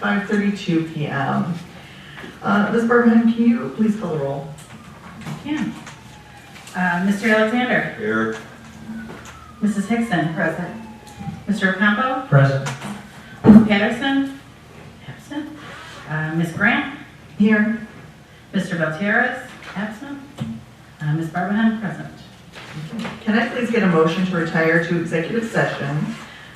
5:32 p.m. Ms. Barberhand, can you please call the roll? Yeah. Mr. Alexander. Here. Mrs. Hickson. Present. Mr. Ocampo. Present. Ms. Patterson. Absent. Ms. Grant. Here. Mr. Valtierrez. Absent. Ms. Barberhand. Present. Can I please get a motion to retire to executive session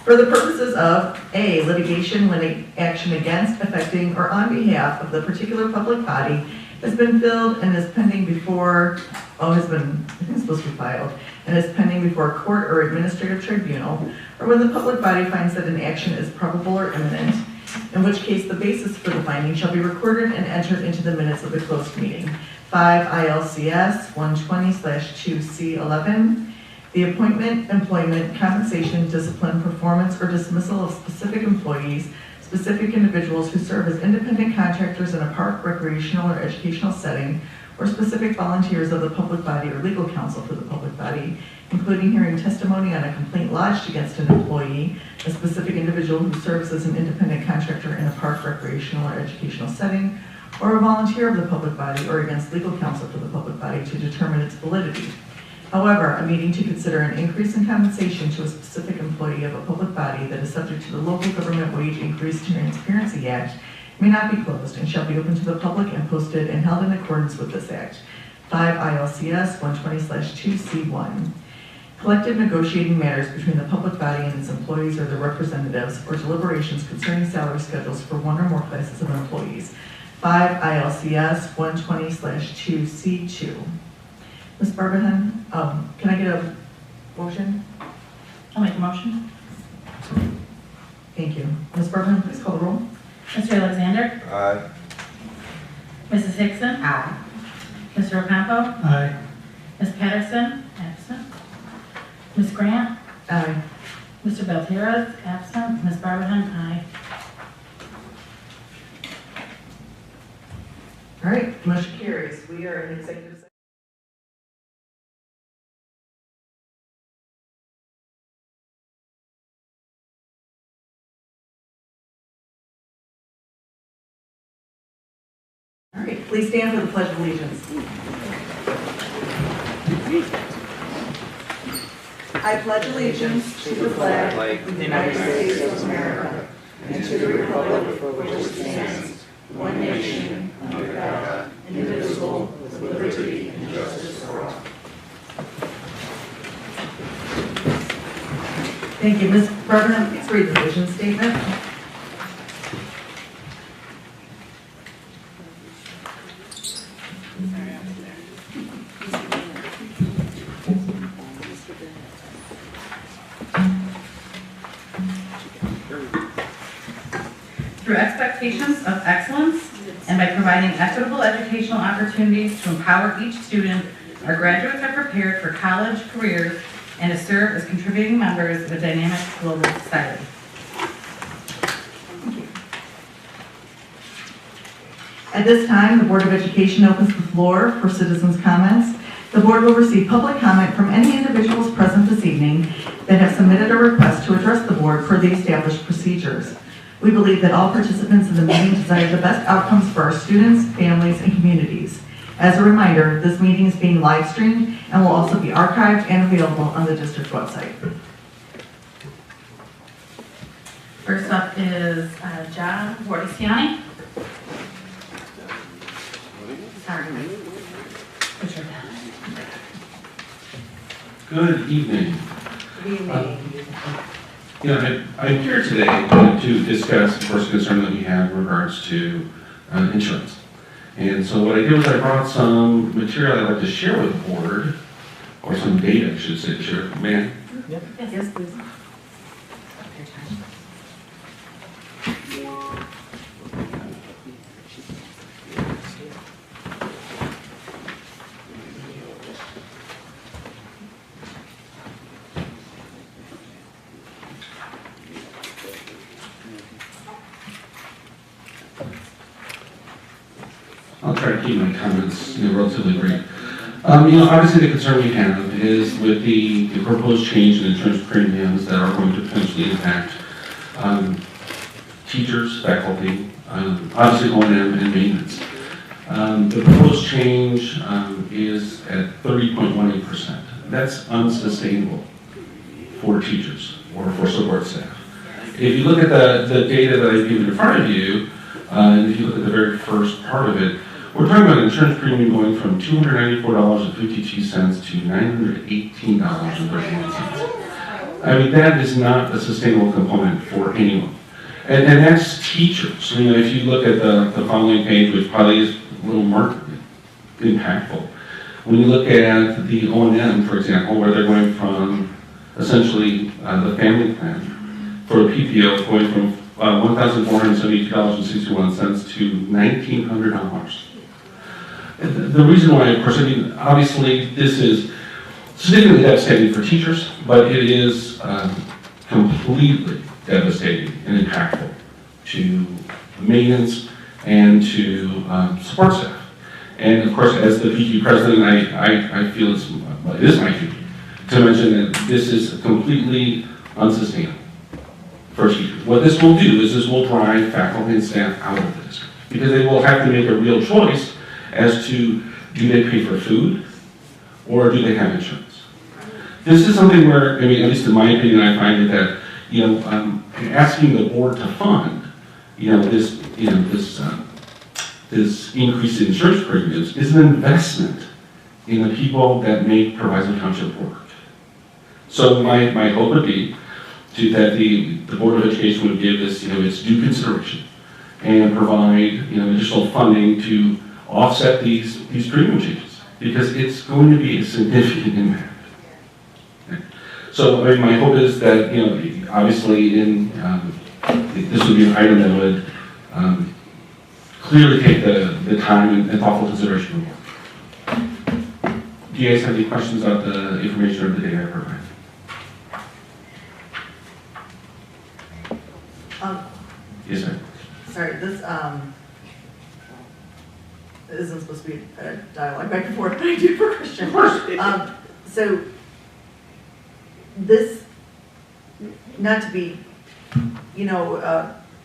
for the purposes of A, litigation when action against, affecting, or on behalf of the particular public body has been filled and is pending before, I think it's supposed to be filed, and is pending before a court or administrative tribunal, or when the public body finds that an action is probable or imminent, in which case the basis for the finding shall be recorded and entered into the minutes of the closed meeting. 5 ILCS 120/2C11, the appointment, employment, compensation, discipline, performance, or dismissal of specific employees, specific individuals who serve as independent contractors in a park, recreational, or educational setting, or specific volunteers of the public body or legal counsel for the public body, including hearing testimony on a complaint lodged against an employee, a specific individual who serves as an independent contractor in a park, recreational, or educational setting, or a volunteer of the public body or against legal counsel for the public body to determine its validity. However, a meeting to consider an increase in compensation to a specific employee of a public body that is subject to the Local Government Wage Increase Transparency Act may not be closed and shall be open to the public and posted and held in accordance with this act. 5 ILCS 120/2C1. Collective negotiating matters between the public body and its employees or their representatives, or deliberations concerning salary schedules for one or more classes of employees. 5 ILCS 120/2C2. Ms. Barberhand, can I get a motion? I'll make a motion. Thank you. Ms. Barberhand, please call the roll. Mr. Alexander. Aye. Mrs. Hickson. Aye. Mr. Ocampo. Aye. Ms. Patterson. Absent. Ms. Grant. Aye. Mr. Valtierrez. Absent. Ms. Barberhand. Aye. All right, motion carries. We are in executive session. All right, please stand for the Pledge of Allegiance. I pledge allegiance to the flag of the United States of America and to the republic for which it stands, one nation, under God, indivisible, with liberty and justice for all. Thank you. Ms. Barberhand, please read the vision statement. Through expectations of excellence and by providing equitable educational opportunities to empower each student, our graduates are prepared for college careers and to serve as contributing members of a dynamic global society. Thank you. At this time, the Board of Education opens the floor for citizens' comments. The board will receive public comment from any individuals present this evening that have submitted a request to address the board per the established procedures. We believe that all participants in the meeting desire the best outcomes for our students, families, and communities. As a reminder, this meeting is being live streamed and will also be archived and available on the district website. First up is John Wardisiani. Sorry. Richard. Good evening. Good evening. I'm here today to discuss the first concern that we have in regards to insurance. And so what I did was I brought some material I'd like to share with the board, or some data, I should say, to share. May I? Yes, please. I'll try to keep my comments relatively brief. Obviously the concern we have is with the proposed change in insurance premiums that are going to potentially impact teachers, faculty, obviously O&M and maintenance. The proposed change is at 30.18%. That's unsustainable for teachers or for support staff. If you look at the data that I've given in front of you, and if you look at the very first part of it, we're talking about an insurance premium going from $294.52 to $918.31. I mean, that is not a sustainable component for anyone. And that's teachers. You know, if you look at the following page, which probably is a little more impactful, when you look at the O&M, for example, where they're going from essentially the family plan for a PPO going from $1,472.61 to $1,900. The reason why, of course, I mean, obviously this is significantly devastating for teachers, but it is completely devastating and impactful to maintenance and to support staff. And of course, as the PG president, I feel it is my duty to mention that this is completely unsustainable for teachers. What this will do is this will drive faculty and staff out of the district because they will have to make a real choice as to do they pay for food or do they have insurance. This is something where, I mean, at least in my opinion, I find it that, you know, asking the board to fund, this increase in insurance premiums is an investment in the people that make Proviso Township work. So my hope would be that the Board of Education would give this, its due consideration and provide, additional funding to offset these premium changes because it's going to be a significant impact. So I mean, my hope is that, obviously this would be an item that would clearly take the time and thoughtful consideration of the work. Do you guys have any questions about the information or the data I provided? Yes, sir. Sorry, this isn't supposed to be a dialogue back and forth, but I do for Christian. Of course. So this, not to be,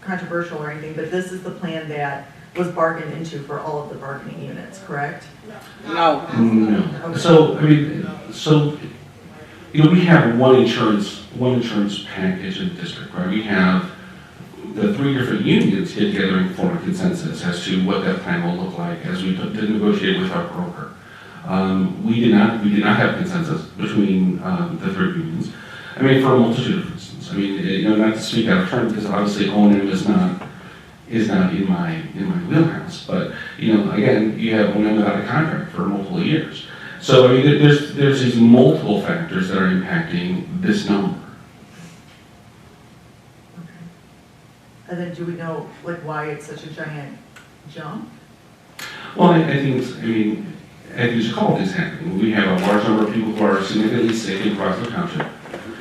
controversial or anything, but this is the plan that was bargained into for all of the bargaining units, correct? No. No. Okay. So, I mean, we have one insurance package in the district, right? We have the three different unions get together and form a consensus as to what that plan will look like as we negotiate with our broker. We did not have consensus between the three unions. I mean, for a multitude of reasons. I mean, not to speak out of turn because obviously O&M is not in my wheelhouse. But again, you have O&M without a contract for multiple years. So I mean, there's these multiple factors that are impacting this number. And then do we know, why it's such a giant jump? Well, I think there's a couple things happening. We have a large number of people who are significantly sick in Proviso Township,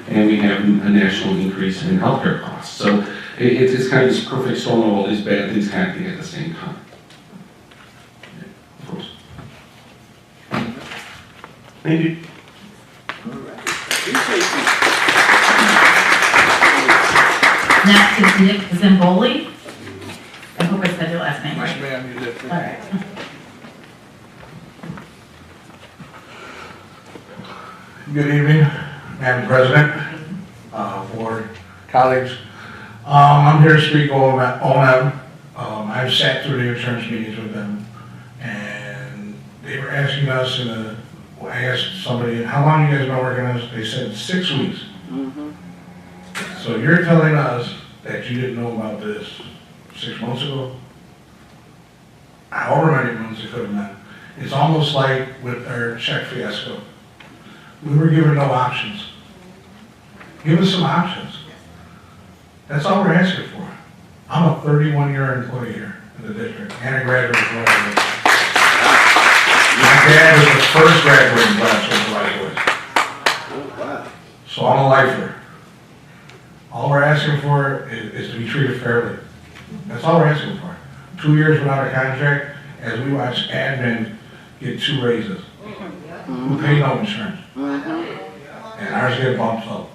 and we have a national increase in healthcare costs. So it's kind of this perfect storm of all these bad things happening at the same time. Of course. Thank you. Next is Nick Zamboli. I hope I said your last name right. Yes, ma'am, you did. All right. Good evening, Madam President, board, colleagues. I'm here to speak on O&M. I've sat through the insurance meetings with them, and they were asking us, I asked somebody, how long you guys been working on this? They said 6 weeks. So you're telling us that you didn't know about this 6 months ago? However many months it could have been. It's almost like with our check fiasco. We were given no options. Give us some options. That's all we're asking for. I'm a 31-year employee here in the district and a graduate from Proviso. My dad was the first graduating class from Proviso. So I'm a lifer. All we're asking for is to be treated fairly. That's all we're asking for. 2 years without a contract, as we watch admin get 2 raises. Who pay no insurance. And ours get bumped up.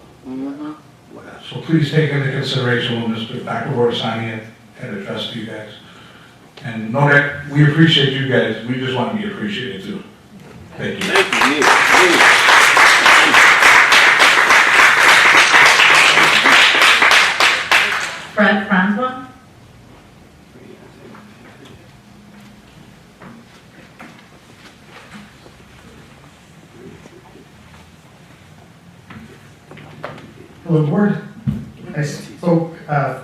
So please take into consideration when Dr. Borsani had addressed you guys. And know that we appreciate you guys. We just want to be appreciated too. Thank you. Fred Francois. Hello, Board. I spoke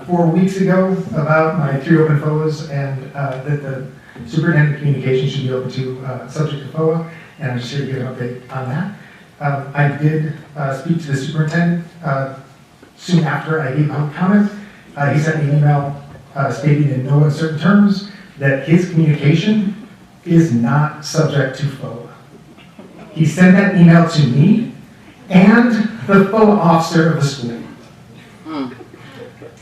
4 weeks ago about my 3 open FOAs and that the superintendent of communications should be open to subject to FOA, and I'm just here to give an update on that. I did speak to the superintendent soon after I gave public comment. He sent me an email stating in no uncertain terms that his communication is not subject to FOA. He sent that email to me and the FOA officer of the school.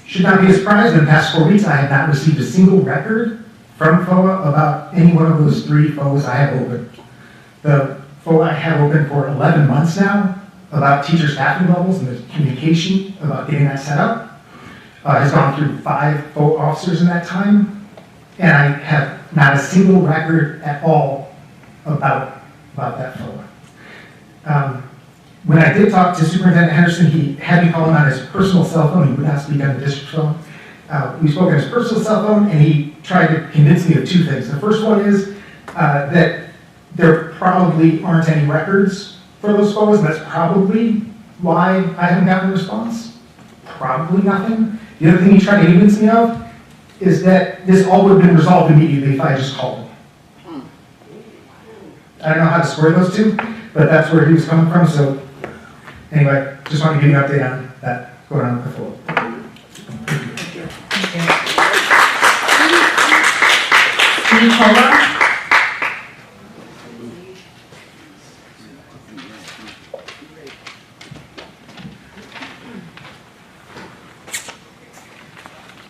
Should not be a surprise, in the past 4 weeks, I have not received a single record from FOA about any one of those 3 FOAs I have opened. The FOA I have open for 11 months now about teacher staffing levels and the communication about getting that set up has gone through 5 FOA officers in that time, and I have not a single record at all about that FOA. When I did talk to Superintendent Henderson, he had me call him on his personal cell phone. He would not speak on the district phone. We spoke on his personal cell phone, and he tried to convince me of 2 things. The first one is that there probably aren't any records for those FOAs, and that's probably why I haven't gotten a response. Probably nothing. The other thing he tried to convince me of is that this all would have been resolved immediately if I just called him. I don't know how to square those 2, but that's where he was coming from, so anyway, just wanted to give you an update on that going on with the floor. Steve Kohler.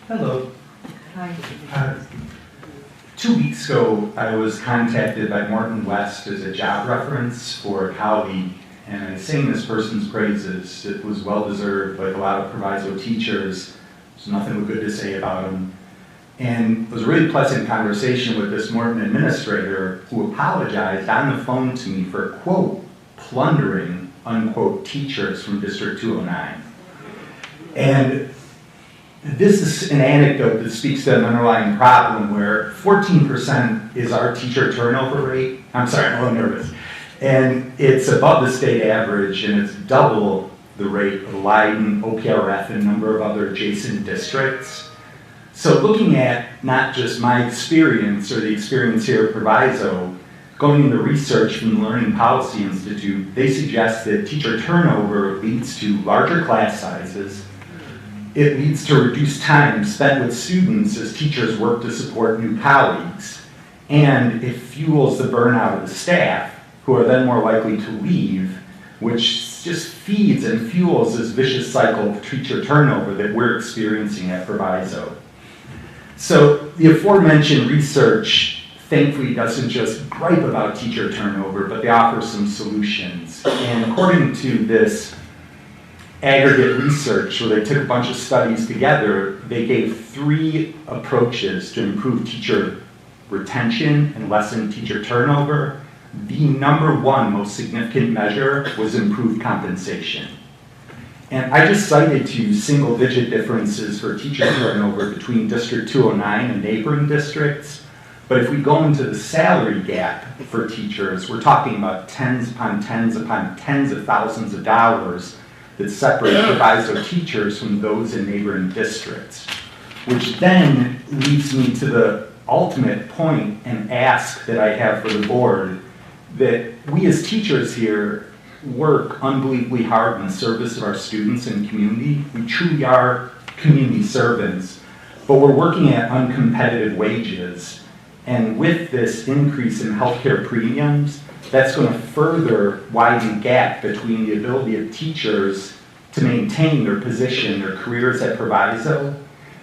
Hello. Hi. 2 weeks ago, I was contacted by Morton West as a job reference for a colleague, and I sang this person's praises. It was well-deserved, like a lot of Proviso teachers. There's nothing but good to say about him. And it was a really pleasant conversation with this Morton administrator who apologized on the phone to me for, quote, plundering, unquote, teachers from District 209. And this is an anecdote that speaks to an underlying problem where 14% is our teacher turnover rate. I'm sorry, I'm a little nervous. And it's above the state average, and it's double the rate of Leiden, OPRF, and a number of other adjacent districts. So looking at not just my experience or the experience here at Proviso, going into research from the Learning Policy Institute, they suggest that teacher turnover leads to larger class sizes. It leads to reduced time spent with students as teachers work to support new colleagues. And it fuels the burnout of the staff, who are then more likely to leave, which just feeds and fuels this vicious cycle of teacher turnover that we're experiencing at Proviso. So the aforementioned research thankfully doesn't just gripe about teacher turnover, but they offer some solutions. And according to this aggregate research, where they took a bunch of studies together, they gave 3 approaches to improve teacher retention and lessen teacher turnover. The number 1 most significant measure was improved compensation. And I just cited to you single-digit differences for teacher turnover between District 209 and neighboring districts. But if we go into the salary gap for teachers, we're talking about tens upon tens upon tens of thousands of dollars that separate Proviso teachers from those in neighboring districts. Which then leads me to the ultimate point and ask that I have for the board, that we as teachers here work unbelievably hard in the service of our students and community. We truly are community servants, but we're working at uncompetitive wages. And with this increase in healthcare premiums, that's going to further widen the gap between the ability of teachers to maintain their position, their careers at Proviso,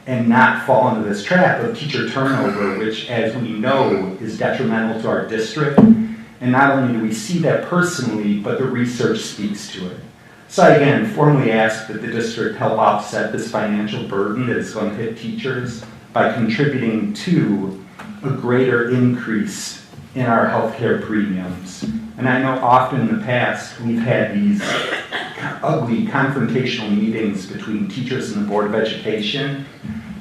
and not fall into this trap of teacher turnover, which, as we know, is detrimental to our district. And not only do we see that personally, but the research speaks to it. So I again formally ask that the district help offset this financial burden that is going to hit teachers by contributing to a greater increase in our healthcare premiums. And I know often in the past, we've had these ugly confrontational meetings between teachers and the Board of Education,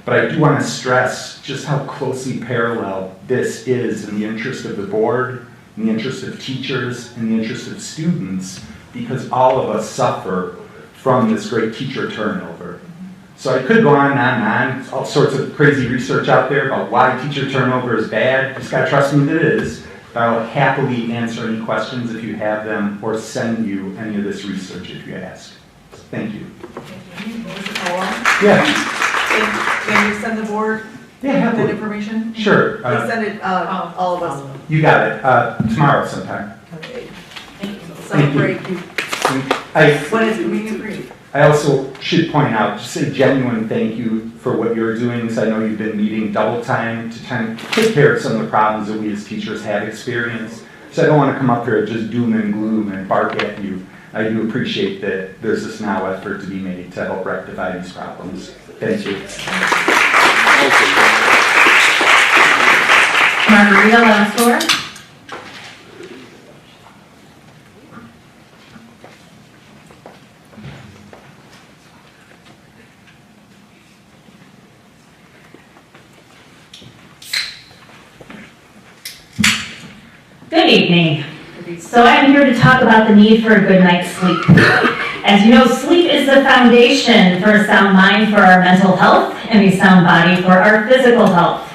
but I do want to stress just how closely parallel this is in the interest of the board, in the interest of teachers, in the interest of students, because all of us suffer from this great teacher turnover. So I could go on and on and on, all sorts of crazy research out there about why teacher turnover is bad. Just gotta trust me that it is. But I'll happily answer any questions if you have them, or send you any of this research if you ask. Thank you. Yeah. Can you send the board Yeah, that happily. information? Sure. Please send it, all of us. You got it. Tomorrow sometime. Okay. Thank you. Celebrate you. When is convenient for you? I also should point out, just a genuine thank you for what you're doing, because I know you've been meeting double time to kind of take care of some of the problems that we as teachers have experienced. So I don't want to come up here and just doom and gloom and bark at you. I do appreciate that there's this now effort to be made to help rectify these problems. Thank you. Margarita Lavastor. Good evening. So I'm here to talk about the need for a good night's sleep. As you know, sleep is the foundation for a sound mind for our mental health and a sound body for our physical health.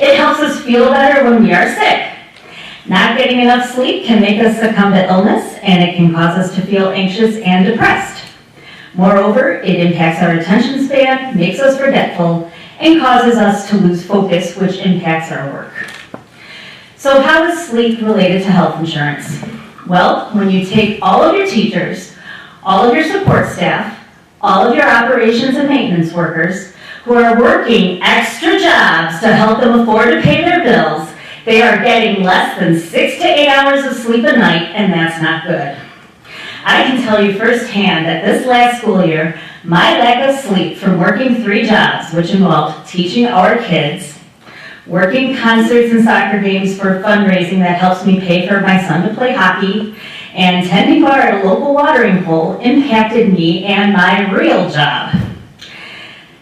It helps us feel better when we are sick. Not getting enough sleep can make us succumb to illness, and it can cause us to feel anxious and depressed. Moreover, it impacts our attention span, makes us forgetful, and causes us to lose focus, which impacts our work. So how is sleep related to health insurance? Well, when you take all of your teachers, all of your support staff, all of your operations and maintenance workers who are working extra jobs to help them afford to pay their bills, they are getting less than 6 to 8 hours of sleep a night, and that's not good. I can tell you firsthand that this last school year, my lack of sleep from working 3 jobs, which involved teaching our kids, working concerts and soccer games for fundraising that helps me pay for my son to play hockey, and tending bar at a local watering hole impacted me and my real job.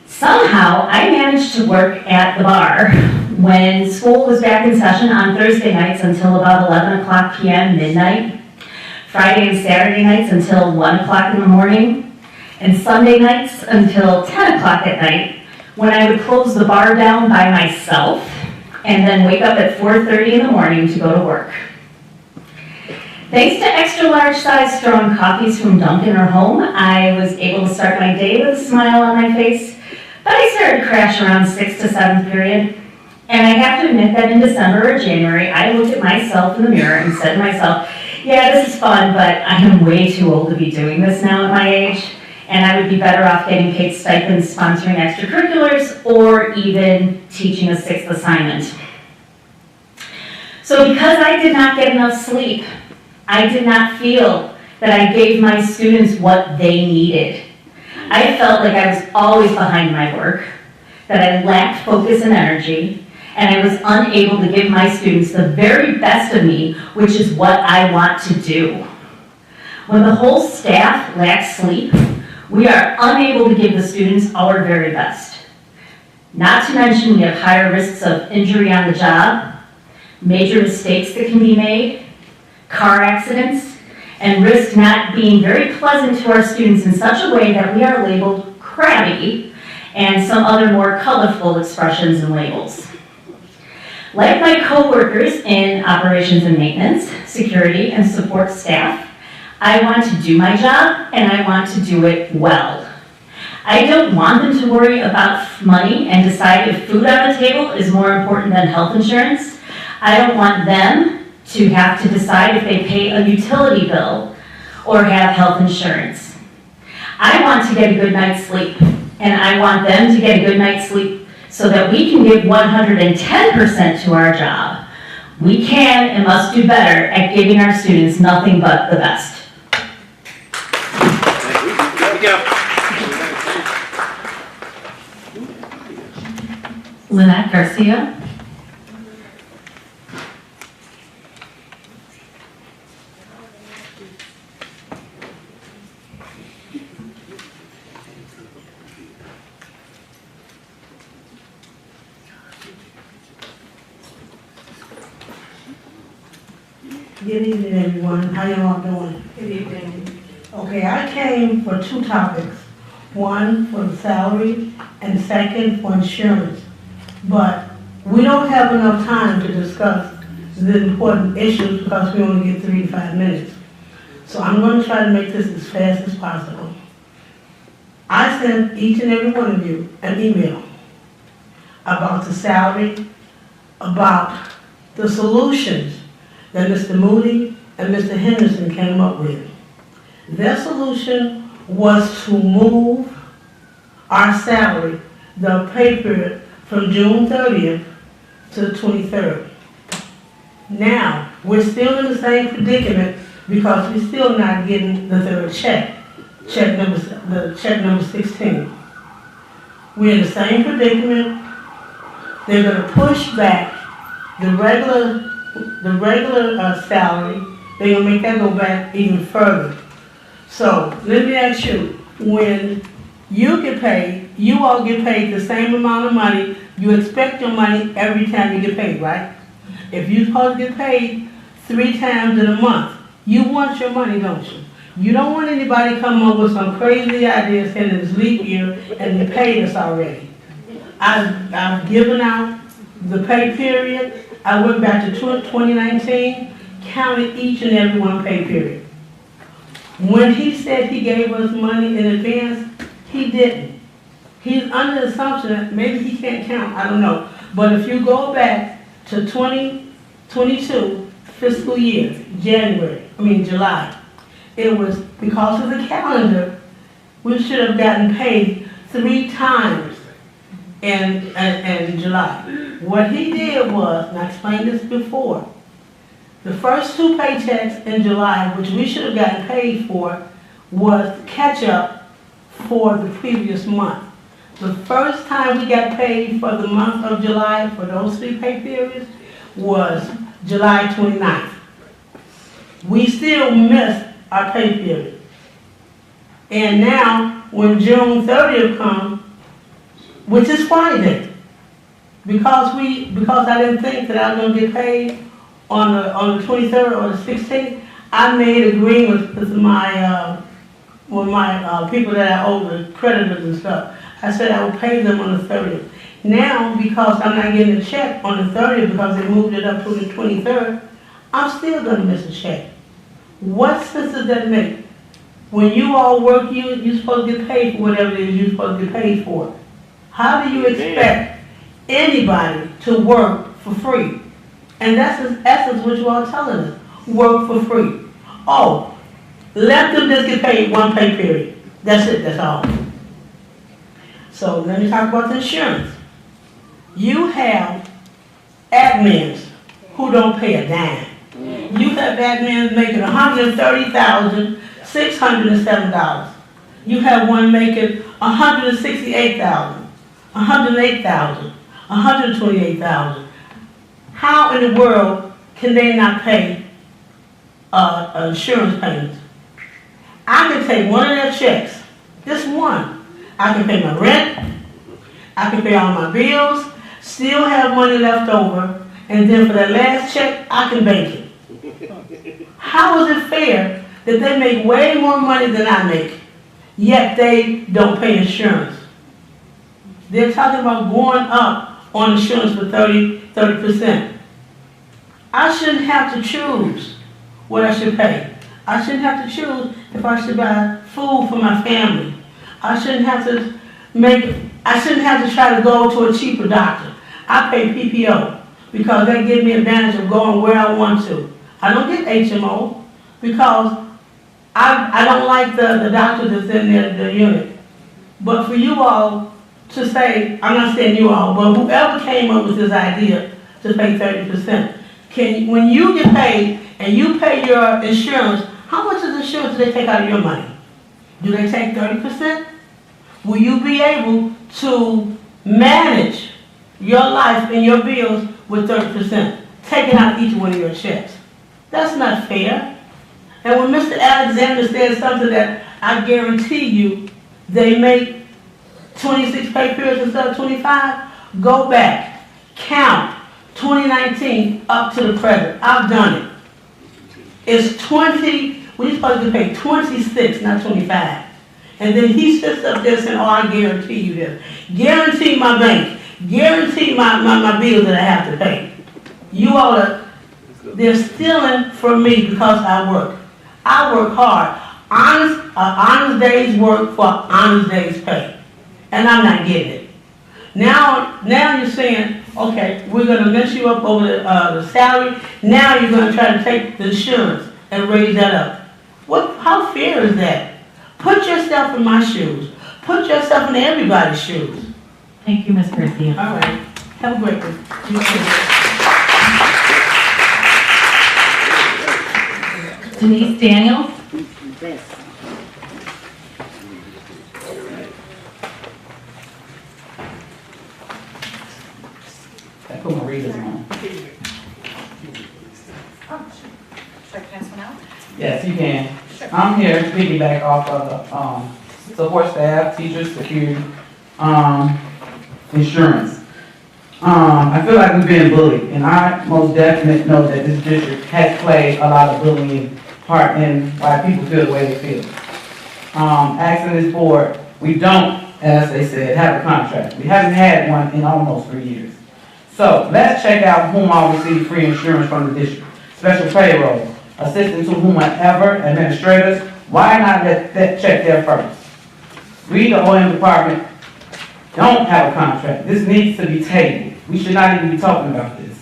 Somehow, I managed to work at the bar when school was back in session on Thursday nights until about 11 o'clock p.m., midnight, Friday and Saturday nights until 1 o'clock in the morning, and Sunday nights until 10 o'clock at night, when I would close the bar down by myself and then wake up at 4:30 in the morning to go to work. Thanks to extra large size strong coffees from Dunkin' or home, I was able to start my day with a smile on my face, but I started to crash around 6th to 7th period. And I have to admit that in December or January, I looked at myself in the mirror and said to myself, yeah, this is fun, but I am way too old to be doing this now at my age, and I would be better off getting paid stipends, sponsoring extracurriculars, or even teaching a 6th assignment. So because I did not get enough sleep, I did not feel that I gave my students what they needed. I felt like I was always behind my work, that I lacked focus and energy, and I was unable to give my students the very best of me, which is what I want to do. When the whole staff lacks sleep, we are unable to give the students our very best. Not to mention we have higher risks of injury on the job, major mistakes that can be made, car accidents, and risk not being very pleasant to our students in such a way that we are labeled crabby and some other more colorful expressions and labels. Like my coworkers in operations and maintenance, security, and support staff, I want to do my job and I want to do it well. I don't want them to worry about money and decide if food on the table is more important than health insurance. I don't want them to have to decide if they pay a utility bill or have health insurance. I want to get a good night's sleep, and I want them to get a good night's sleep so that we can give 110% to our job. We can and must do better at giving our students nothing but the best. Lynette Garcia. Good evening, everyone. How you all doing? Good evening. Okay, I came for two topics. One for the salary and second for insurance. But we don't have enough time to discuss the important issues because we only get 3 to 5 minutes. So I'm going to try to make this as fast as possible. I sent each and every one of you an email about the salary, about the solutions that Mr. Moody and Mr. Henderson came up with. Their solution was to move our salary, the pay period, from June 30th to the 23rd. Now, we're still in the same predicament because we're still not getting the third check, check number 16. We're in the same predicament. They're going to push back the regular salary. They're going to make that go back even further. So let me ask you, when you get paid, you all get paid the same amount of money. You expect your money every time you get paid, right? If you're supposed to get paid 3 times in a month, you want your money, don't you? You don't want anybody coming up with some crazy idea saying it's leap year and they paid us already. I've given out the pay period. I went back to 2019, counted each and every one pay period. When he said he gave us money in advance, he didn't. He's under the assumption that maybe he can't count, I don't know. But if you go back to 2022 fiscal year, July, it was because of the calendar, we should have gotten paid 3 times in July. What he did was, and I explained this before, the first 2 paychecks in July, which we should have gotten paid for, was catch up for the previous month. The first time we got paid for the month of July for those 3 pay periods was July 29th. We still missed our pay period. And now, when June 30th comes, which is Friday, because I didn't think that I was going to get paid on the 23rd or the 16th, I made agreements with my people that I owe the creditors and stuff. I said I would pay them on the 30th. Now, because I'm not getting a check on the 30th because they moved it up to the 23rd, I'm still going to miss a check. What sense does that make? When you all work, you're supposed to get paid for whatever it is you're supposed to get paid for. How do you expect anybody to work for free? And that's in essence what you all are telling us. Work for free. Oh, let them just get paid 1 pay period. That's it, that's all. So let me talk about the insurance. You have admins who don't pay a dime. You have admins making $130,607. You have one making $168,000, $108,000, $128,000. How in the world can they not pay insurance payments? I can take one of their checks, just one. I can pay my rent, I can pay all my bills, still have money left over, and then for that last check, I can bank it. How is it fair that they make way more money than I make, yet they don't pay insurance? They're talking about going up on insurance for 30%. I shouldn't have to choose what I should pay. I shouldn't have to choose if I should buy food for my family. I shouldn't have to try to go to a cheaper doctor. I pay PPO because they give me advantage of going where I want to. I don't get HMO because I don't like the doctor that's in the unit. But for you all to say, I'm not saying you all, but whoever came up with this idea to pay 30%, when you get paid and you pay your insurance, how much of insurance do they take out of your money? Do they take 30%? Will you be able to manage your life and your bills with 30%, taking out each one of your checks? That's not fair. And when Mr. Alexander says something that I guarantee you they make 26 pay periods instead of 25, go back, count 2019 up to the present. I've done it. It's 20, we're supposed to pay 26, not 25. And then he sits up there saying, oh, I guarantee you this. Guarantee my bank. Guarantee my bills that I have to pay. You all are, they're stealing from me because I work. I work hard. Honest day's work for honest day's pay. And I'm not getting it. Now you're saying, okay, we're gonna mess you up over the salary. Now you're gonna try to take the insurance and raise that up. How fair is that? Put yourself in my shoes. Put yourself in everybody's shoes. Thank you, Ms. Garcia. All right. Have a great day. You too. Denise Daniels. I put my readers on. Should I pass one out? Yes, you can. I'm here to piggyback off of the support staff, teachers, security, insurance. I feel like we've been bullied, and I most definitely know that this district has played a lot of bullying part in why people feel the way they feel. Asking this board, we don't, as they said, have a contract. We haven't had one in almost 3 years. So let's check out whom all receive free insurance from the district. Special payroll, assistance to whomever, administrators. Why not let that check there first? We, the OM department, don't have a contract. This needs to be tabled. We should not even be talking about this.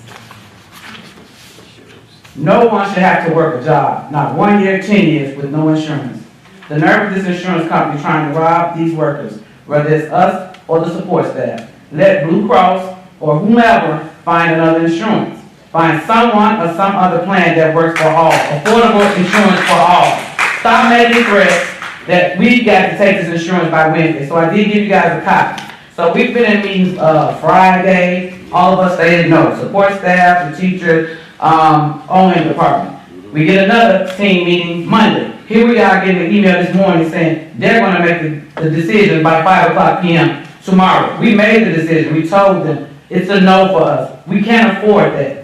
No one should have to work a job, not 1 year, 10 years, with no insurance. The nerve of this insurance company trying to rob these workers, whether it's us or the support staff. Let Blue Cross or whomever find another insurance. Find someone or some other plan that works for all. Affordable insurance for all. Stop making threats that we got to take this insurance by Wednesday. So I did give you guys a copy. So we've been in meetings Friday. All of us stated no. Support staff, the teacher, OM department. We get another team meeting Monday. Here we are getting an email this morning saying they're going to make the decision by 5 o'clock p.m. tomorrow. We made the decision. We told them it's a no for us. We can't afford that.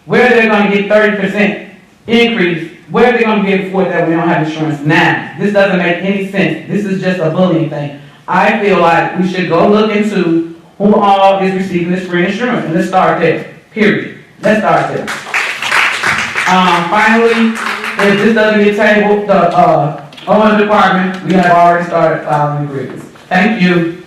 Where they're going to get 30% increase, where are they going to get afford that we don't have insurance now? This doesn't make any sense. This is just a bullying thing. I feel like we should go look into who all is receiving this free insurance, and let's start there, period. Let's start there. Finally, if this doesn't get tabled, the OM department, we have already started filing agreements. Thank you.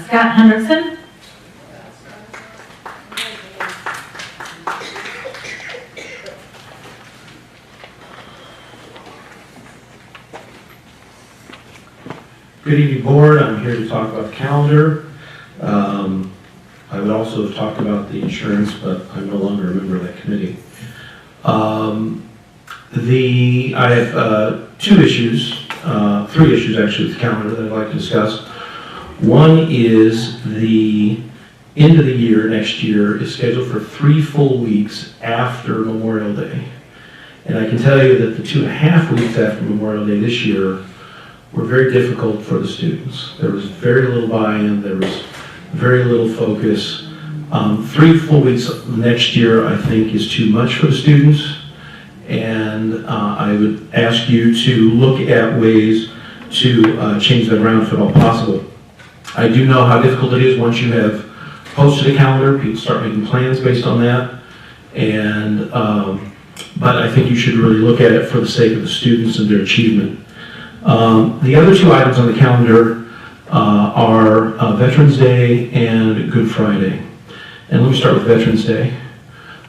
Scott Henderson. Good evening, board. I'm here to talk about the calendar. I would also have talked about the insurance, but I'm no longer a member of that committee. I have three issues actually with the calendar that I'd like to discuss. One is the end of the year, next year, is scheduled for 3 full weeks after Memorial Day. And I can tell you that the 2.5 weeks after Memorial Day this year were very difficult for the students. There was very little buy-in, there was very little focus. 3 full weeks next year, I think, is too much for the students. And I would ask you to look at ways to change that around if at all possible. I do know how difficult it is once you have posted a calendar, people start making plans based on that. And, but I think you should really look at it for the sake of the students and their achievement. The other 2 items on the calendar are Veterans Day and Good Friday. And let me start with Veterans Day.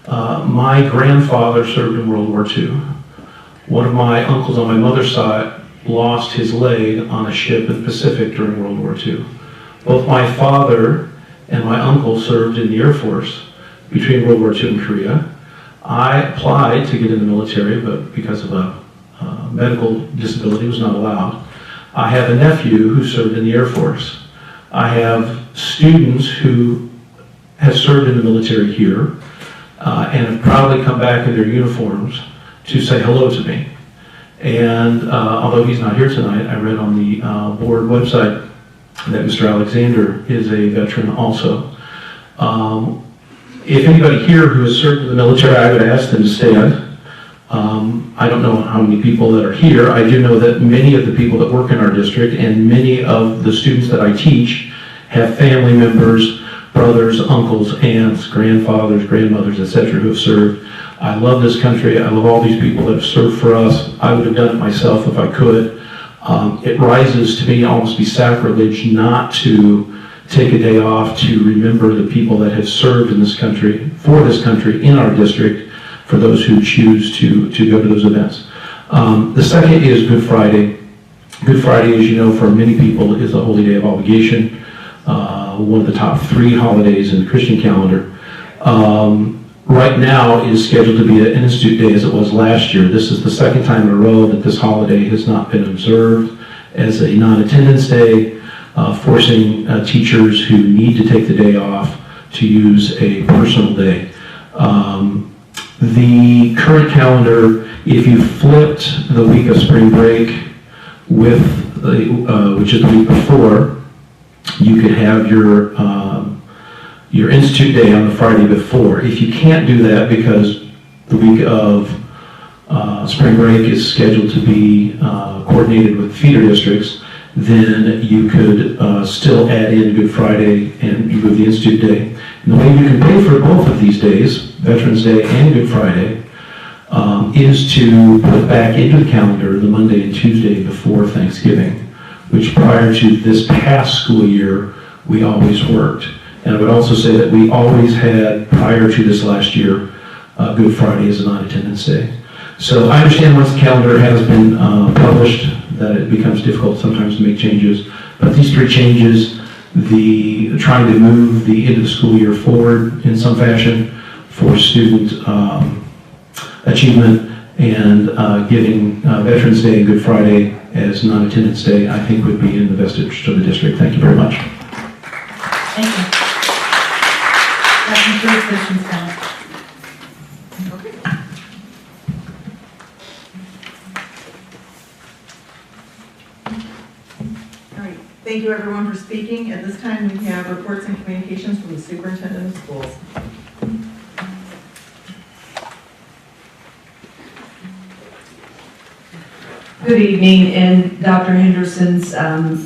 My grandfather served in World War II. One of my uncles on my mother's side lost his leg on a ship in the Pacific during World War II. Both my father and my uncle served in the Air Force between World War II and Korea. I applied to get in the military, but because of a medical disability was not allowed. I have a nephew who served in the Air Force. I have students who have served in the military here and have proudly come back in their uniforms to say hello to me. And although he's not here tonight, I read on the board website that Mr. Alexander is a veteran also. If anybody here who has served in the military, I would ask them to stand. I don't know how many people that are here. I do know that many of the people that work in our district and many of the students that I teach have family members, brothers, uncles, aunts, grandfathers, grandmothers, etc. who have served. I love this country. I love all these people that have served for us. I would have done it myself if I could. It rises to me almost be sacrilege not to take a day off to remember the people that have served in this country, for this country, in our district, for those who choose to go to those events. The second is Good Friday. Good Friday, as you know, for many people is a holy day of obligation, one of the top 3 holidays in the Christian calendar. Right now it is scheduled to be an Institute Day as it was last year. This is the second time in a row that this holiday has not been observed as a non-attendance day, forcing teachers who need to take the day off to use a personal day. The current calendar, if you flipped the week of spring break with which is the week before, you could have your Institute Day on the Friday before. If you can't do that because the week of spring break is scheduled to be coordinated with feeder districts, then you could still add in Good Friday and you move the Institute Day. And the way you can pay for both of these days, Veterans Day and Good Friday, is to put back into the calendar the Monday and Tuesday before Thanksgiving, which prior to this past school year, we always worked. And I would also say that we always had, prior to this last year, Good Friday as a non-attendance day. So I understand once the calendar has been published that it becomes difficult sometimes to make changes. But these 3 changes, the trying to move the end of the school year forward in some fashion for student achievement and giving Veterans Day and Good Friday as non-attendance day, I think would be in the best interest of the district. Thank you very much. Thank you. That concludes citizens' comments. All right, thank you everyone for speaking. At this time, we have reports and communications from the superintendent of schools. Good evening. In Dr. Henderson's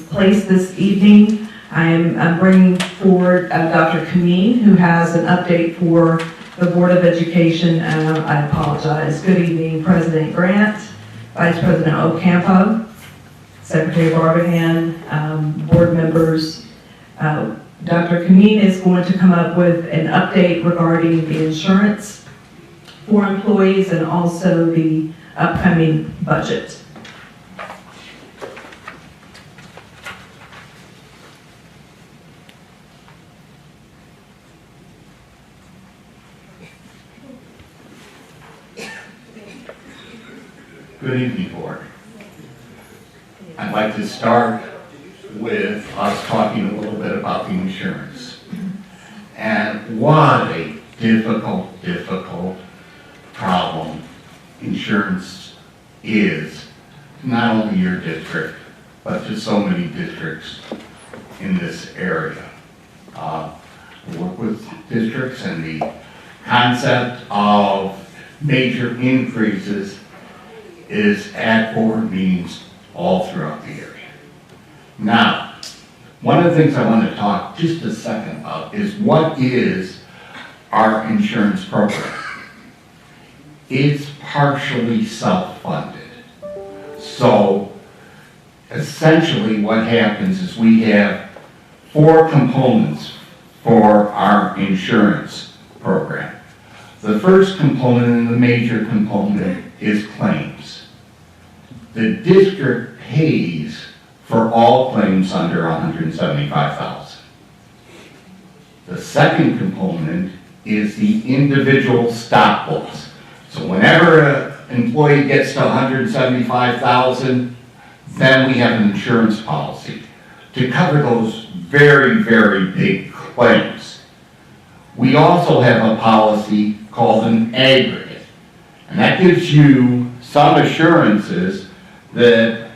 place this evening, I'm bringing forward Dr. Kameen, who has an update for the Board of Education. I apologize. Good evening, President Grant, Vice President Ocampo, Secretary Barbihan, board members. Dr. Kameen is going to come up with an update regarding the insurance for employees and also the upcoming budget. Good evening, Board. I'd like to start with us talking a little bit about the insurance. And what a difficult problem insurance is, not only your district, but to so many districts in this area. Work with districts, and the concept of major increases is at board meetings all throughout the area. Now, one of the things I want to talk just a second about is what is our insurance program. It's partially self-funded. So essentially what happens is we have 4 components for our insurance program. The first component and the major component is claims. The district pays for all claims under $175,000. The second component is the individual stop loss. So whenever an employee gets to $175,000, then we have an insurance policy to cover those very, very big claims. We also have a policy called an aggregate, and that gives you some assurances that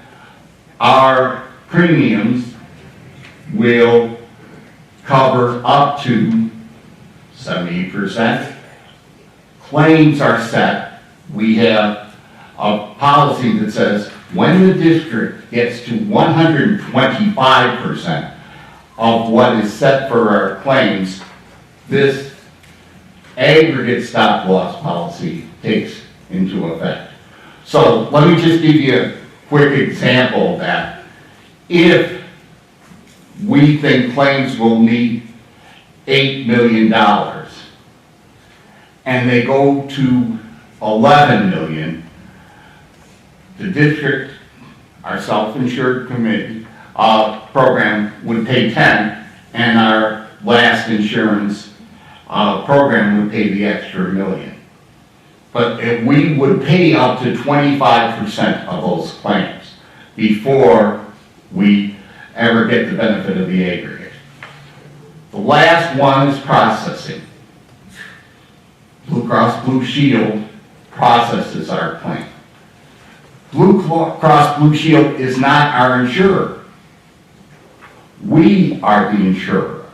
our premiums will cover up to 70%. Claims are set. We have a policy that says when the district gets to 125% of what is set for our claims, this aggregate stop loss policy takes into effect. So let me just give you a quick example of that. If we think claims will need $8 million and they go to 11 million, the district, our self-insured committee program would pay 10, and our last insurance program would pay the extra $1 million. But if we would pay up to 25% of those claims before we ever get the benefit of the aggregate. The last one is processing. Blue Cross Blue Shield processes our claim. Blue Cross Blue Shield is not our insurer. We are the insurer.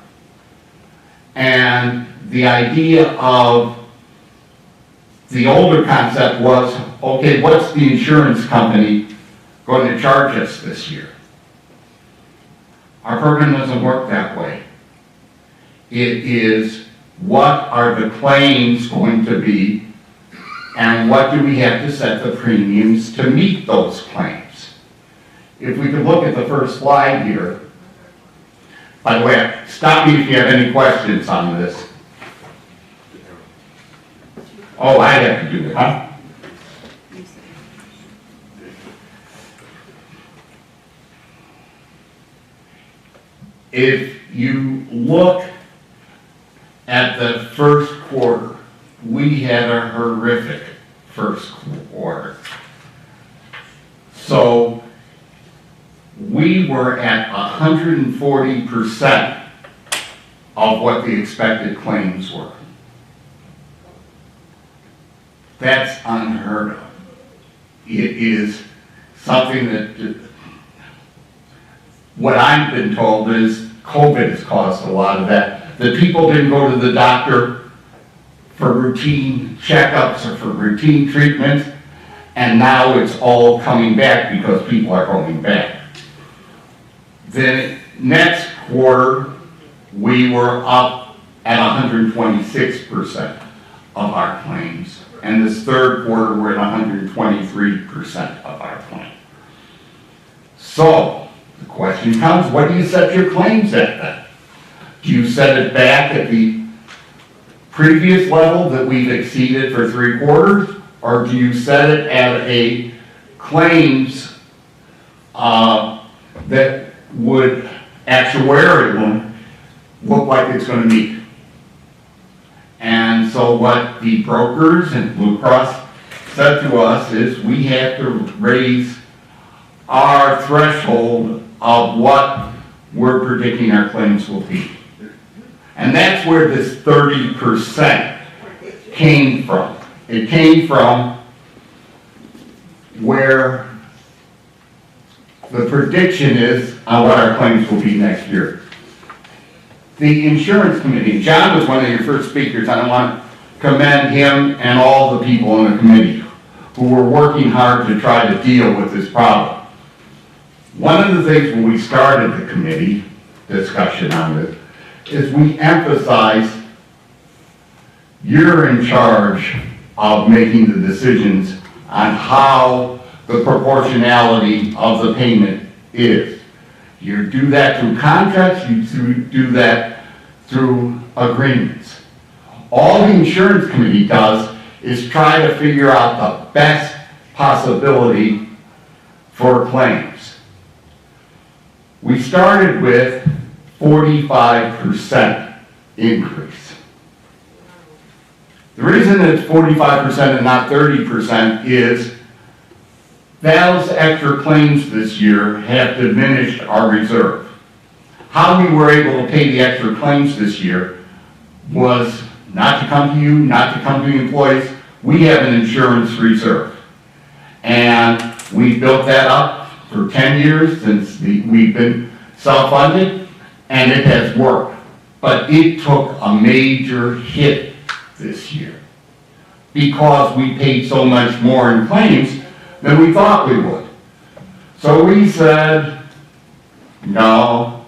And the idea of the older concept was, okay, what's the insurance company going to charge us this year? Our program doesn't work that way. It is, what are the claims going to be, and what do we have to set the premiums to meet those claims? If we could look at the first slide here. By the way, stop me if you have any questions on this. Oh, I have to do it, huh? If you look at the first quarter, we had a horrific first quarter. So we were at 140% of what the expected claims were. That's unheard of. It is something that, what I've been told is COVID has caused a lot of that. The people didn't go to the doctor for routine checkups or for routine treatments, and now it's all coming back because people are going back. The next quarter, we were up at 126% of our claims. And this third quarter, we're at 123% of our claims. So, the question comes, what do you set your claims at then? Do you set it back at the previous level that we've exceeded for 3 quarters? Or do you set it at a claims that would actuarially look like it's going to meet? And so what the brokers and Blue Cross said to us is we have to raise our threshold of what we're predicting our claims will be. And that's where this 30% came from. It came from where the prediction is on what our claims will be next year. The insurance committee, John was one of your first speakers, and I want to commend him and all the people in the committee who were working hard to try to deal with this problem. One of the things when we started the committee discussion on this is we emphasized you're in charge of making the decisions on how the proportionality of the payment is. You do that through contracts, you do that through agreements. All the insurance committee does is try to figure out the best possibility for claims. We started with 45% increase. The reason it's 45% and not 30% is those extra claims this year have diminished our reserve. How we were able to pay the extra claims this year was not to come to you, not to come to the employees. We have an insurance reserve. And We built that up for 10 years since we've been self-funded, and it has worked. But it took a major hit this year because we paid so much more in claims than we thought we would. So we said, no,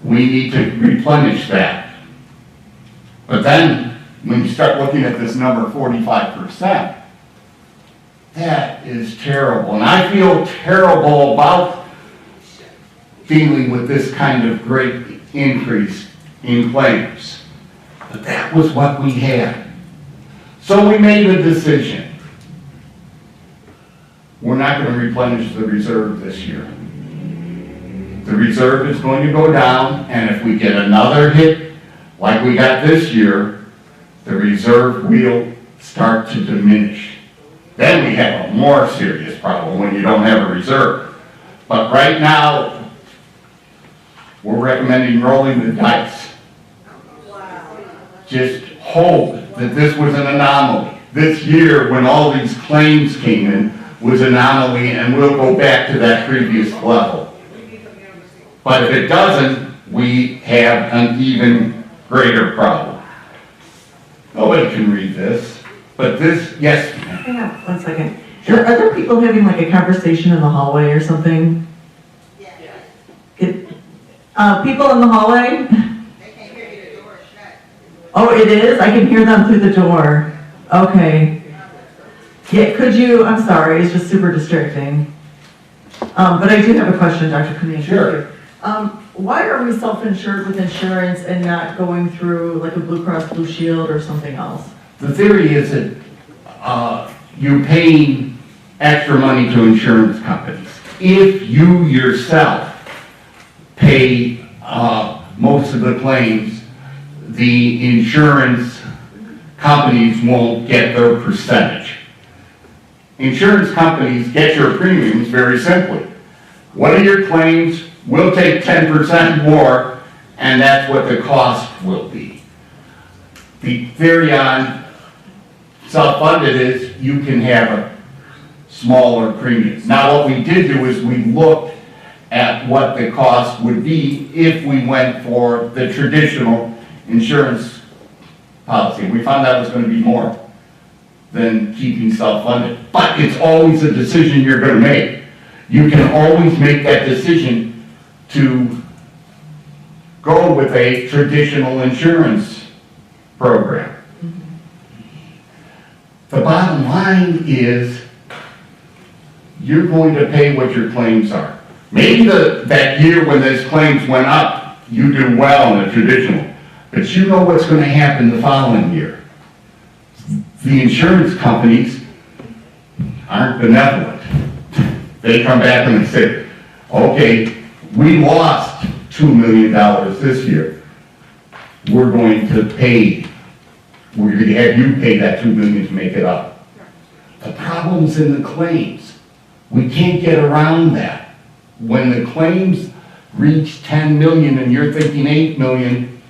we need to replenish that. But then, when you start looking at this number, 45%, that is terrible. And I feel terrible about dealing with this kind of great increase in claims. But that was what we had. So we made a decision. We're not going to replenish the reserve this year. The reserve is going to go down, and if we get another hit like we got this year, the reserve will start to diminish. Then we have a more serious problem when you don't have a reserve. But right now, we're recommending rolling the dice. Just hope that this was an anomaly. This year, when all these claims came in, was an anomaly, and we'll go back to that previous level. But if it doesn't, we have an even greater problem. Nobody can read this, but this, yes, ma'am. Hang on 1 second. Are there people having like a conversation in the hallway or something? People in the hallway? They can't hear you, the door is shut. Oh, it is? I can hear them through the door. Okay. Yeah, could you, I'm sorry, it's just super distracting. But I do have a question, Dr. Cummings. Sure. Why are we self-insured with insurance and not going through like a Blue Cross Blue Shield or something else? The theory is that you're paying extra money to insurance companies. If you yourself pay most of the claims, the insurance companies won't get their percentage. Insurance companies get your premiums very simply. What are your claims? We'll take 10% more, and that's what the cost will be. The theory on self-funded is you can have a smaller premium. Now, what we did do is we looked at what the cost would be if we went for the traditional insurance policy. We found that was going to be more than keeping self-funded. But it's always a decision you're going to make. You can always make that decision to go with a traditional insurance program. The bottom line is you're going to pay what your claims are. Maybe that year when those claims went up, you do well in a traditional, but you know what's going to happen the following year. The insurance companies aren't benevolent. They come back and they say, okay, we lost $2 million this year. We're going to have you pay that $2 million to make it up. The problem's in the claims. We can't get around that. When the claims reach 10 million and you're thinking 8 million,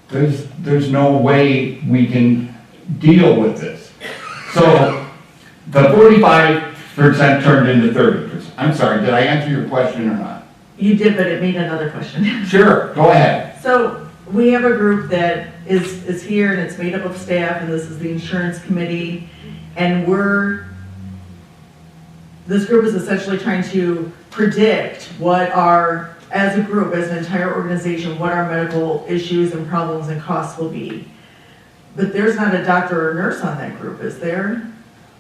there's no way we can deal with this. So the 45% turned into 30%. I'm sorry, did I answer your question or not? You did, but it made another question. Sure, go ahead. So we have a group that is here and it's made up of staff, and this is the insurance committee, and this group is essentially trying to predict what our, as a group, as an entire organization, what our medical issues and problems and costs will be. But there's not a doctor or nurse on that group, is there?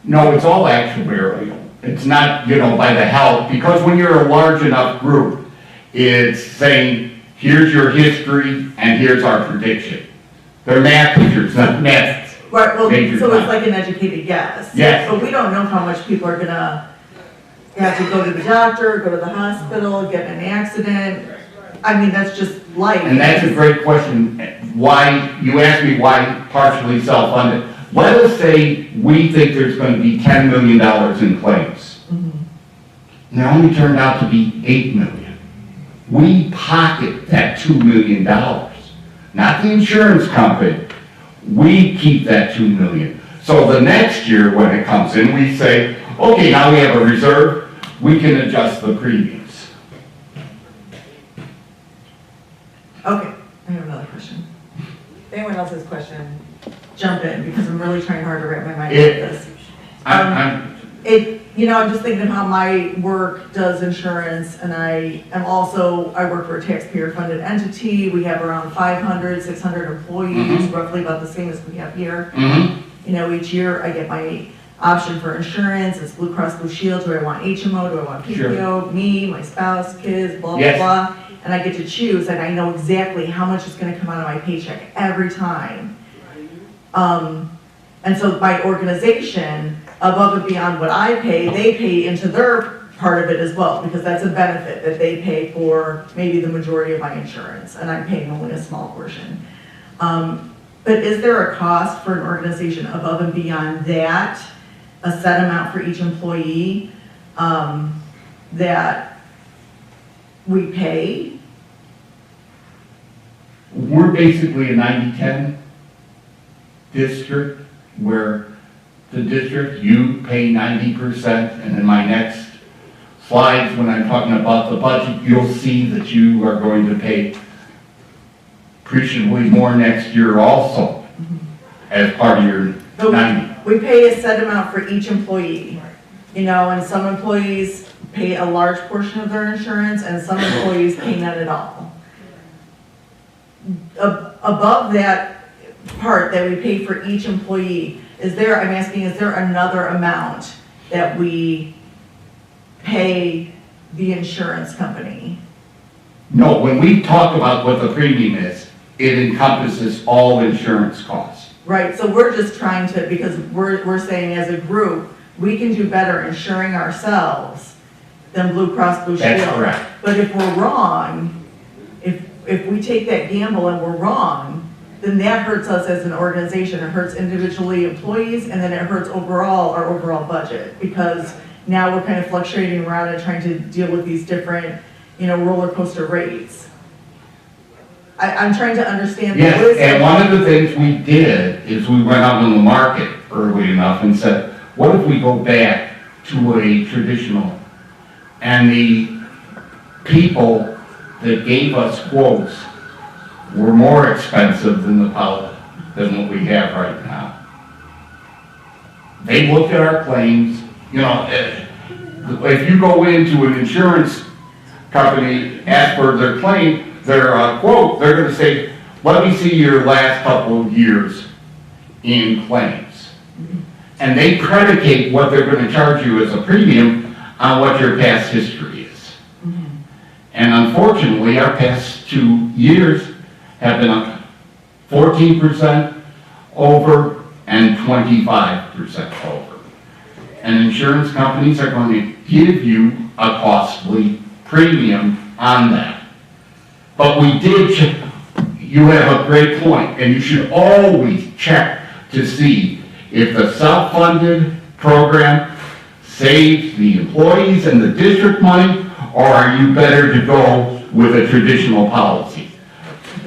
No, it's all actuarial. It's not, by the health, because when you're a large enough group, it's saying, here's your history and here's our prediction. They're math teachers, not math. Right, well, major so it's time. like an educated guess. Yes. But we don't know how much people are gonna have to go to the doctor, go to the hospital, get in an accident. I mean, that's just life. And that's a great question. Why, you asked me why partially self-funded. Let us say we think there's going to be $10 million in claims. Mhm. And it only turned out to be $8 million. We pocket that $2 million. Not the insurance company. We keep that $2 million. So the next year when it comes in, we say, okay, now we have a reserve. we can adjust the premiums. Okay, I have another question. If anyone else has a question, jump in, because I'm really trying hard to wrap my mind around this. I'm I'm just thinking of how my work does insurance, and I work for a taxpayer-funded entity. We have around 500, 600 employees, roughly about the same as we have here. Each year I get my option for insurance. It's Blue Cross Blue Shield. Do I want HMO? Do I want PPO? Me, my spouse, kids, blah, blah, Yes. blah. And I get to choose, and I know exactly how much is gonna come out of my paycheck every time. And so my organization, above and beyond what I pay, they pay into their part of it as well, because that's a benefit that they pay for maybe the majority of my insurance, and I'm paying only a small portion. But is there a cost for an organization above and beyond that, a set amount for each employee, that we pay? We're basically a 90-10 district where the district, you pay 90%, and in my next slides, when I'm talking about the budget, you'll see that you are going to pay appreciably more next year also as part of your 90. We pay a set amount for each employee, and some employees pay a large portion of their insurance, and some employees pay none at all. Above that part that we pay for each employee, is there another amount that we pay the insurance company? No, when we talk about what the premium is, it encompasses all insurance costs. Right, so we're just trying to, because we're saying as a group, we can do better insuring ourselves than Blue Cross Blue Shield. That's correct. But if we're wrong, if we take that gamble and we're wrong, then that hurts us as an organization. It hurts individually employees, and then it hurts our overall budget, because now we're kind of fluctuating around and trying to deal with these different, roller coaster rates. I'm trying to understand. Yes, and one of the things we did is we went out on the market early enough and said, what if we go back to a traditional? And the people that gave us quotes were more expensive than than what we have right now. They looked at our claims, if you go into an insurance company, ask for their claim, their quote, they're gonna say, let me see your last couple of years in claims. And they predicate what they're gonna charge you as a premium on what your past history is. And unfortunately, our past 2 years have been up 14% over and 25% over. And insurance companies are going to give you a costly premium on that. But we did check, you have a great point, and you should always check to see if the self-funded program saves the employees and the district money, or are you better to go with a traditional policy?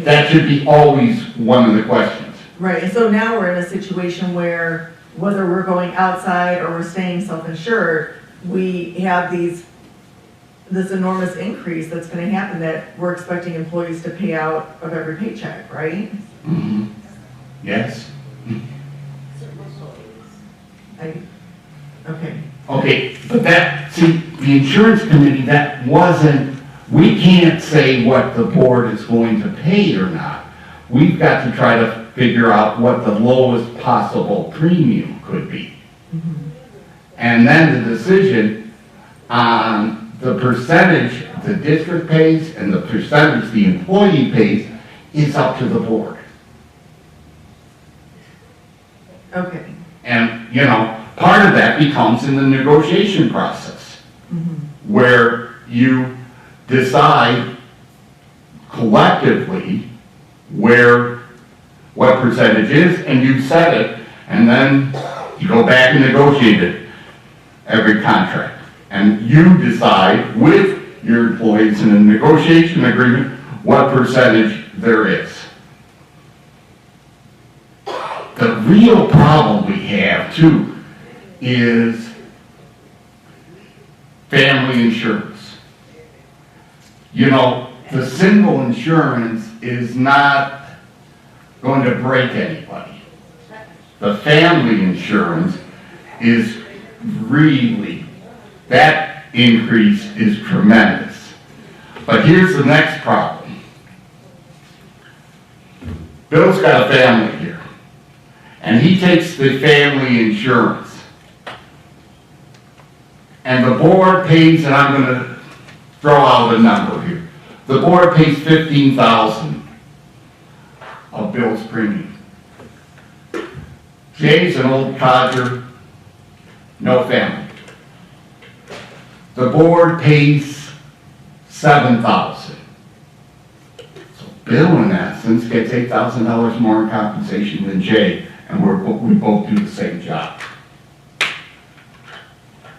That should be always one of the questions. Right, and so now we're in a situation where whether we're going outside or we're staying self-insured, we have this enormous increase that's gonna happen that we're expecting employees to pay out of every paycheck, right? Mm-hmm. Yes. Okay. Okay, but the insurance committee, we can't say what the board is going to pay or not. We've got to try to figure out what the lowest possible premium could be. And then the decision on the percentage the district pays and the percentage the employee pays is up to the board. Okay. And, part of that becomes in the negotiation process, where you decide collectively what percentage is, and you set it, and then you go back and negotiate it every contract. And you decide with your employees in a negotiation agreement what percentage there is. The real problem we have too is family insurance. You know, the single insurance is not going to break anybody. The family insurance is really, that increase is tremendous. But here's the next problem. Bill's got a family here, and he takes the family insurance. And the board pays, and I'm going to throw out a number here. The board pays $15,000 of Bill's premium. Jay's an old codger, no family. The board pays $7,000. So Bill, in essence, gets $8,000 more in compensation than Jay, and we both do the same job.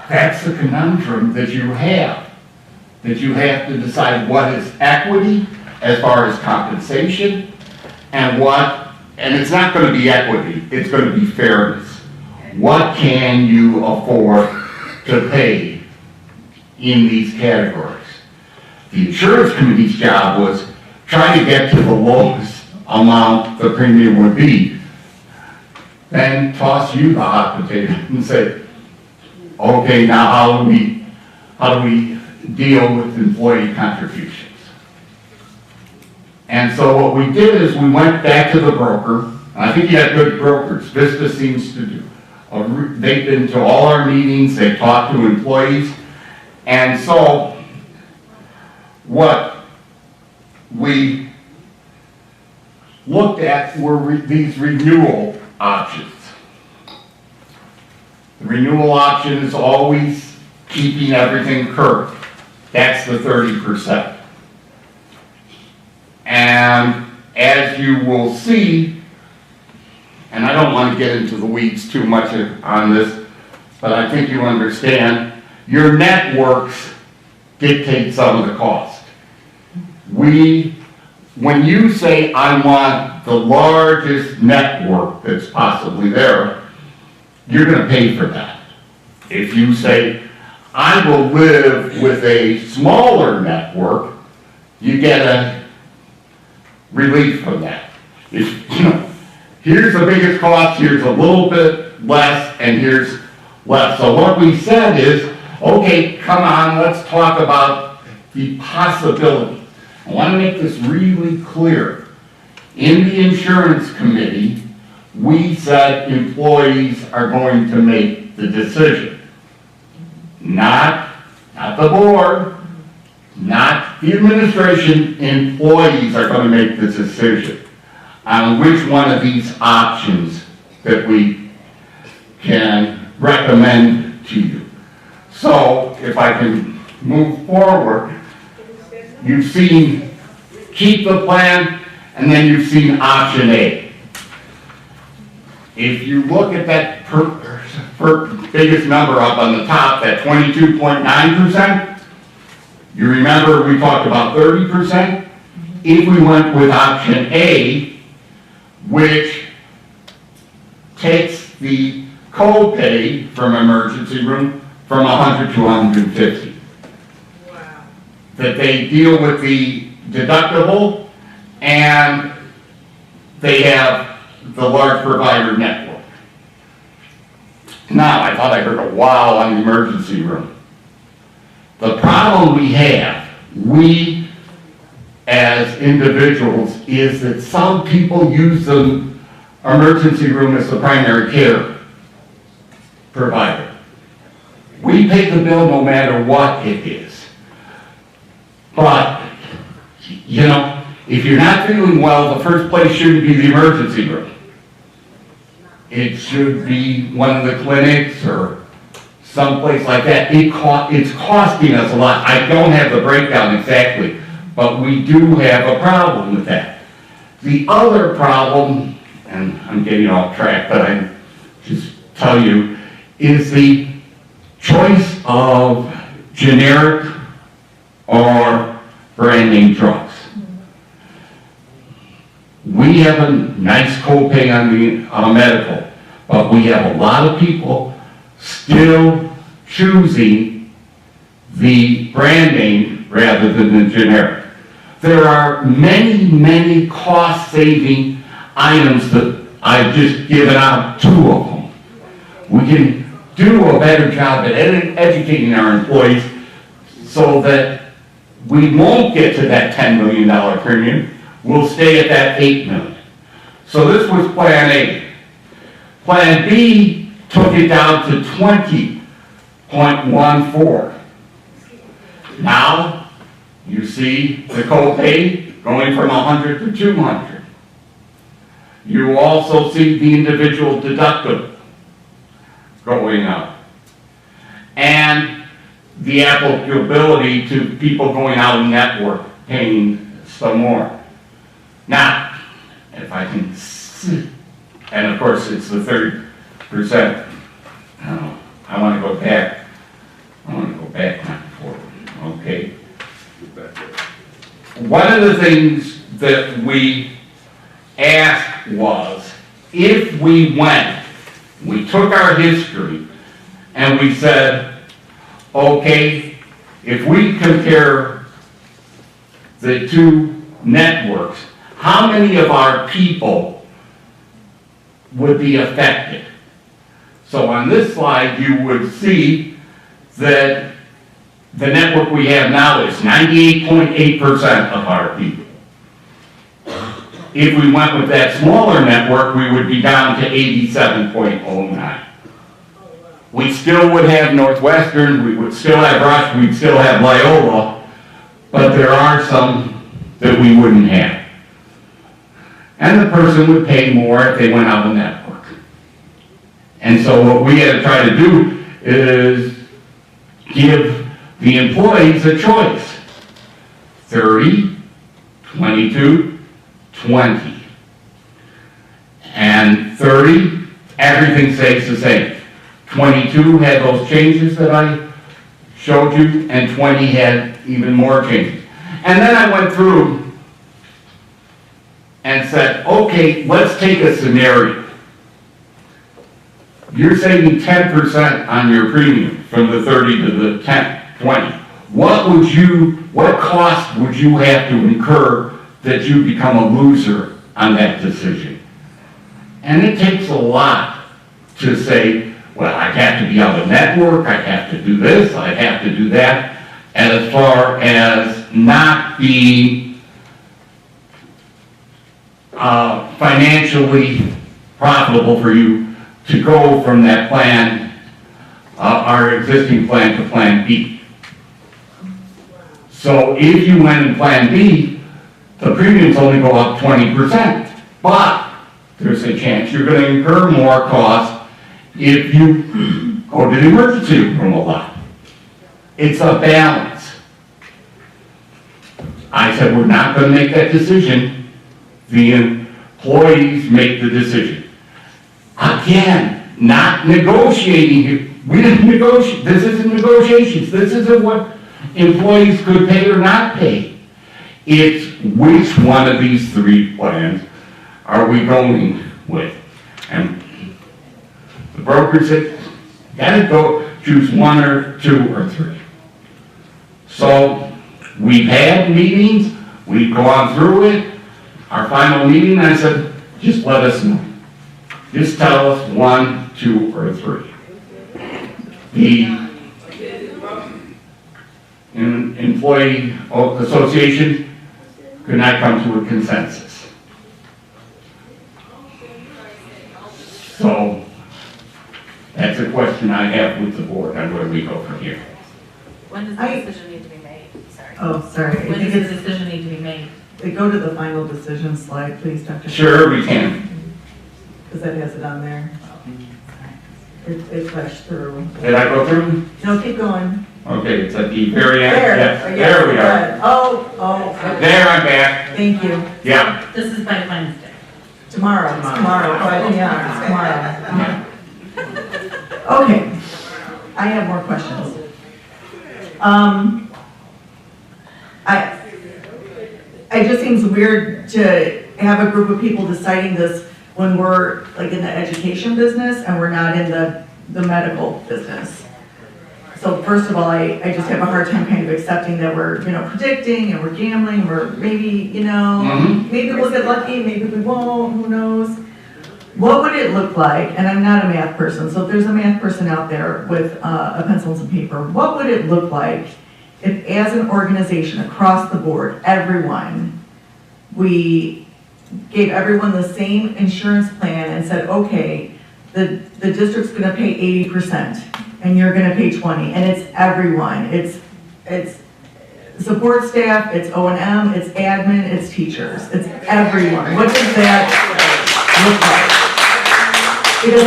That's the conundrum that you have to decide what is equity as far as compensation, and it's not going to be equity, it's going to be fairness. What can you afford to pay in these categories? The insurance committee's job was try to get to the lowest amount the premium would be, then toss you the hot potato and say, okay, now how do we deal with employee contributions? And so what we did is we went back to the broker, and I think you have good brokers. Vista seems to do. They've been to all our meetings, they've talked to employees, and so what we looked at were these renewal options. The renewal option is always keeping everything current. That's the 30%. And as you will see, and I don't want to get into the weeds too much on this, but I think you understand, your networks dictate some of the cost. When you say, I want the largest network that's possibly there, you're going to pay for that. If you say, I will live with a smaller network, you get a relief from that. Here's the biggest cost, here's a little bit less, and here's less. So what we said is, okay, come on, let's talk about the possibility. I want to make this really clear. In the insurance committee, we said employees are going to make the decision. Not the board, not the administration, employees are going to make the decision on which one of these options that we can recommend to you. So, if I can move forward, you've seen keep the plan, and then you've seen option A. If you look at that biggest number up on the top, that 22.9%, you remember we talked about 30%? If we went with option A, which takes the co-pay from emergency room from 100 to 150. Wow. That they deal with the deductible and they have the large provider network. Now, I thought I heard a wow on the emergency room. The problem we have, we as individuals, is that some people use the emergency room as the primary care provider. We pay the bill no matter what it is. But, if you're not feeling well, the first place shouldn't be the emergency room. It should be one of the clinics or someplace like that. It's costing us a lot. I don't have the breakdown exactly, but we do have a problem with that. The other problem, and I'm getting off track, but I just tell you, is the choice of generic or brand name drugs. We have a nice copay on the medical, but we have a lot of people still choosing the brand name rather than the generic. There are many, many cost-saving items that I've just given out 2 of them. We can do a better job at educating our employees so that we won't get to that $10 million premium. We'll stay at that $8 million. So this was Plan A. Plan B took it down to 20.14. Now, you see the copay going from 100 to 200. You also see the individual deductible going up. And the applicability to people going out in network paying some more. Now, if I can see, and of course it's the 30%. I want to go back. Not forward. Okay. One of the things that we asked was, if we took our history and we said, okay, if we compare the 2 networks, how many of our people would be affected? So on this slide, you would see that the network we have now is 98.8% of our people. If we went with that smaller network, we would be down to 87.09. We still would have Northwestern, we would still have Rush, we'd still have Loyola, but there are some that we wouldn't have. And the person would pay more if they went out the network. And so what we had to try to do is give the employees a choice. 30, 22, 20. And 30, everything stays the same. 22 had those changes that I showed you, and 20 had even more changes. And then I went through and said, okay, let's take a scenario. You're saving 10% on your premium from the 30 to the 20. What cost would you have to incur that you become a loser on that decision? And it takes a lot to say, well, I have to be on the network, I have to do this, I have to do that, as far as not being financially profitable for you to go from that plan, our existing plan, to Plan B. So if you went in Plan B, the premiums only go up 20%, but there's a chance you're going to incur more costs if you go to the emergency room a lot. It's a balance. I said, we're not going to make that decision. The employees make the decision. Again, not negotiating. We didn't negotiate. This isn't negotiations. This isn't what employees could pay or not pay. It's which one of these 3 plans are we going with? And the broker said, gotta go choose 1 or 2 or 3. So we've had meetings, we've gone through it. Our final meeting, I said, just let us know. Just tell us 1, 2, or 3. The employee association could not come to a consensus. So that's a question I have with the board on where we go from here. When does the decision need to be made? Sorry. Oh, sorry. When does the decision need to be made? Go to the final decision slide, please, Dr. Sure, we can. Because that has it on there. It flashed through. Did I go through? No, keep going. Okay, it's at the very end. There, Yes, yes, there we are. good. Oh, okay. There, I'm back. Thank you. Yeah. This is by Wednesday. Tomorrow, but yeah, tomorrow. Okay, I have more questions. It just seems weird to have a group of people deciding this when we're like in the education business and we're not in the medical business. So first of all, I just have a hard time kind of accepting that we're, predicting and we're gambling, or maybe, maybe we'll get lucky, maybe we won't, who knows? What would it look like, and I'm not a math person, so if there's a math person out there with a pencil and some paper, what would it look like if as an organization across the board, everyone, we gave everyone the same insurance plan and said, okay, the district's gonna pay 80% and you're gonna pay 20, and it's everyone. It's support staff, it's O&M, it's admin, it's teachers, it's everyone. What does that look like? Because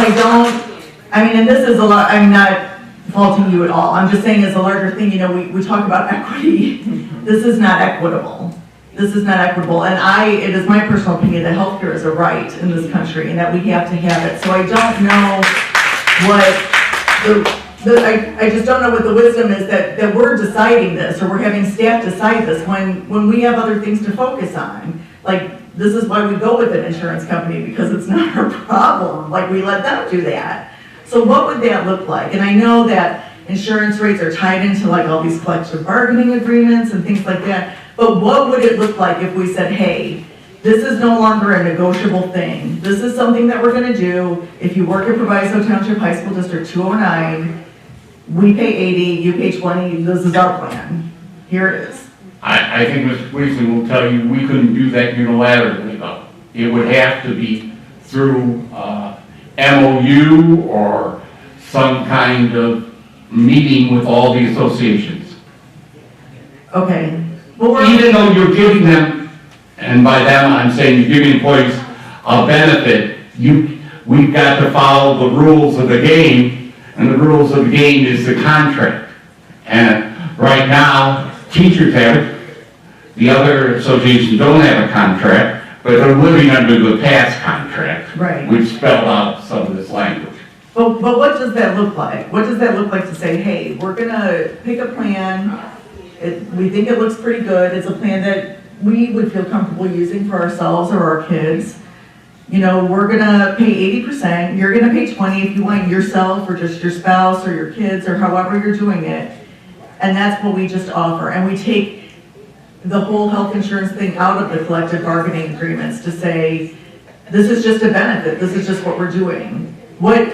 and this is a lot, I'm not faulting you at all. I'm just saying as a larger thing, we talk about equity. This is not equitable. This is not equitable, and it is my personal opinion that healthcare is a right in this country and that we have to have it. So I don't know what I just don't know what the wisdom is that we're deciding this, or we're having staff decide this when we have other things to focus on. Like, this is why we go with an insurance company, because it's not our problem. Like, we let them do that. So what would that look like? And I know that insurance rates are tied into like all these collective bargaining agreements and things like that. But what would it look like if we said, hey, this is no longer a negotiable thing. This is something that we're gonna do. If you work at Proviso Township High School District 209, we pay 80, you pay 20, this is our plan. Here it is. I think Mr. Policeman will tell you we couldn't do that unilaterally though. It would have to be through MOU or some kind of meeting with all the associations. Okay. Even though you're giving them, and by them I'm saying you're giving employees a benefit, we've got to follow the rules of the game, and the rules of the game is the contract. And right now, teachers have it, the other associations don't have a contract, but they're living under the past contract, Right. which spelled out some of this language. But what does that look like? What does that look like to say, hey, we're gonna pick a plan, we think it looks pretty good, it's a plan that we would feel comfortable using for ourselves or our kids. We're gonna pay 80%, you're gonna pay 20 if you want yourself or just your spouse or your kids or however you're doing it. And that's what we just offer. And we take the whole health insurance thing out of the collective bargaining agreements to say, this is just a benefit, this is just what we're doing. I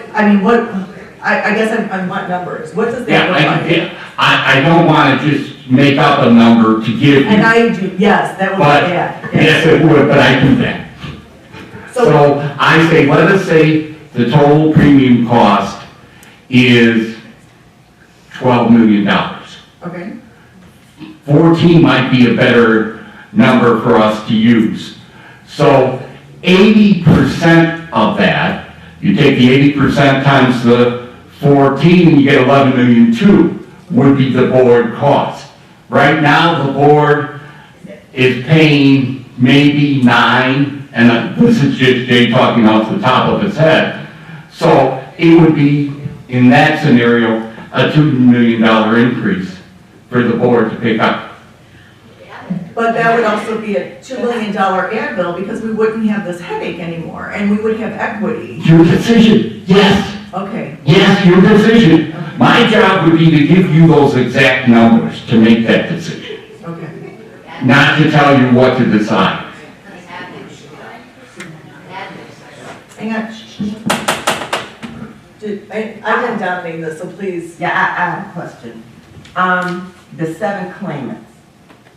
guess I'm want numbers. What does that look like? I don't want to just make up a number to give you. And I do, yes, that would be bad. Yes, it would, but I do that. So I say, let us say the total premium cost is $12 million. Okay. 14 might be a better number for us to use. So 80% of that, you take the 80% times the 14, and you get 11,200,000 would be the board cost. Right now, the board is paying maybe 9, and this is just Jay talking off the top of his head. So it would be, in that scenario, a $2 million increase for the board to pick up. But that would also be a $2 million ad bill, because we wouldn't have this headache anymore, and we would have equity. Your decision, yes. Okay. Yes, your decision. My job would be to give you those exact numbers to make that decision. Okay. Not to tell you what to decide. Hang on. I've been dominating this, so please. Yeah, I have a question. The 7 claimants,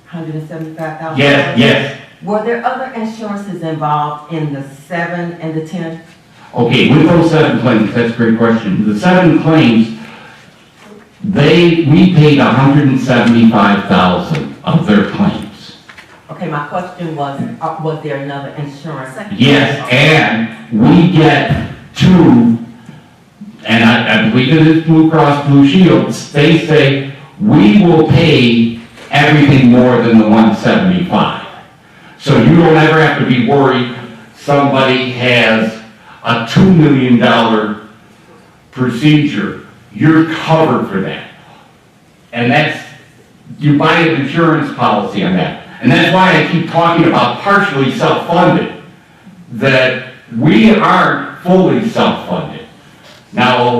$175,000. Yes. Were there other insurances involved in the 7 and the 10? Okay, with those 7 claims, that's a great question. The 7 claims, we paid $175,000 of their claims. Okay, my question was there another insurance? Yes, and we get 2, and I believe it is Blue Cross Blue Shield, they say we will pay everything more than the 175. So you don't ever have to be worried somebody has a $2 million procedure. You're covered for that. And you buy an insurance policy on that. And that's why I keep talking about partially self-funded, that we aren't fully self-funded. Now,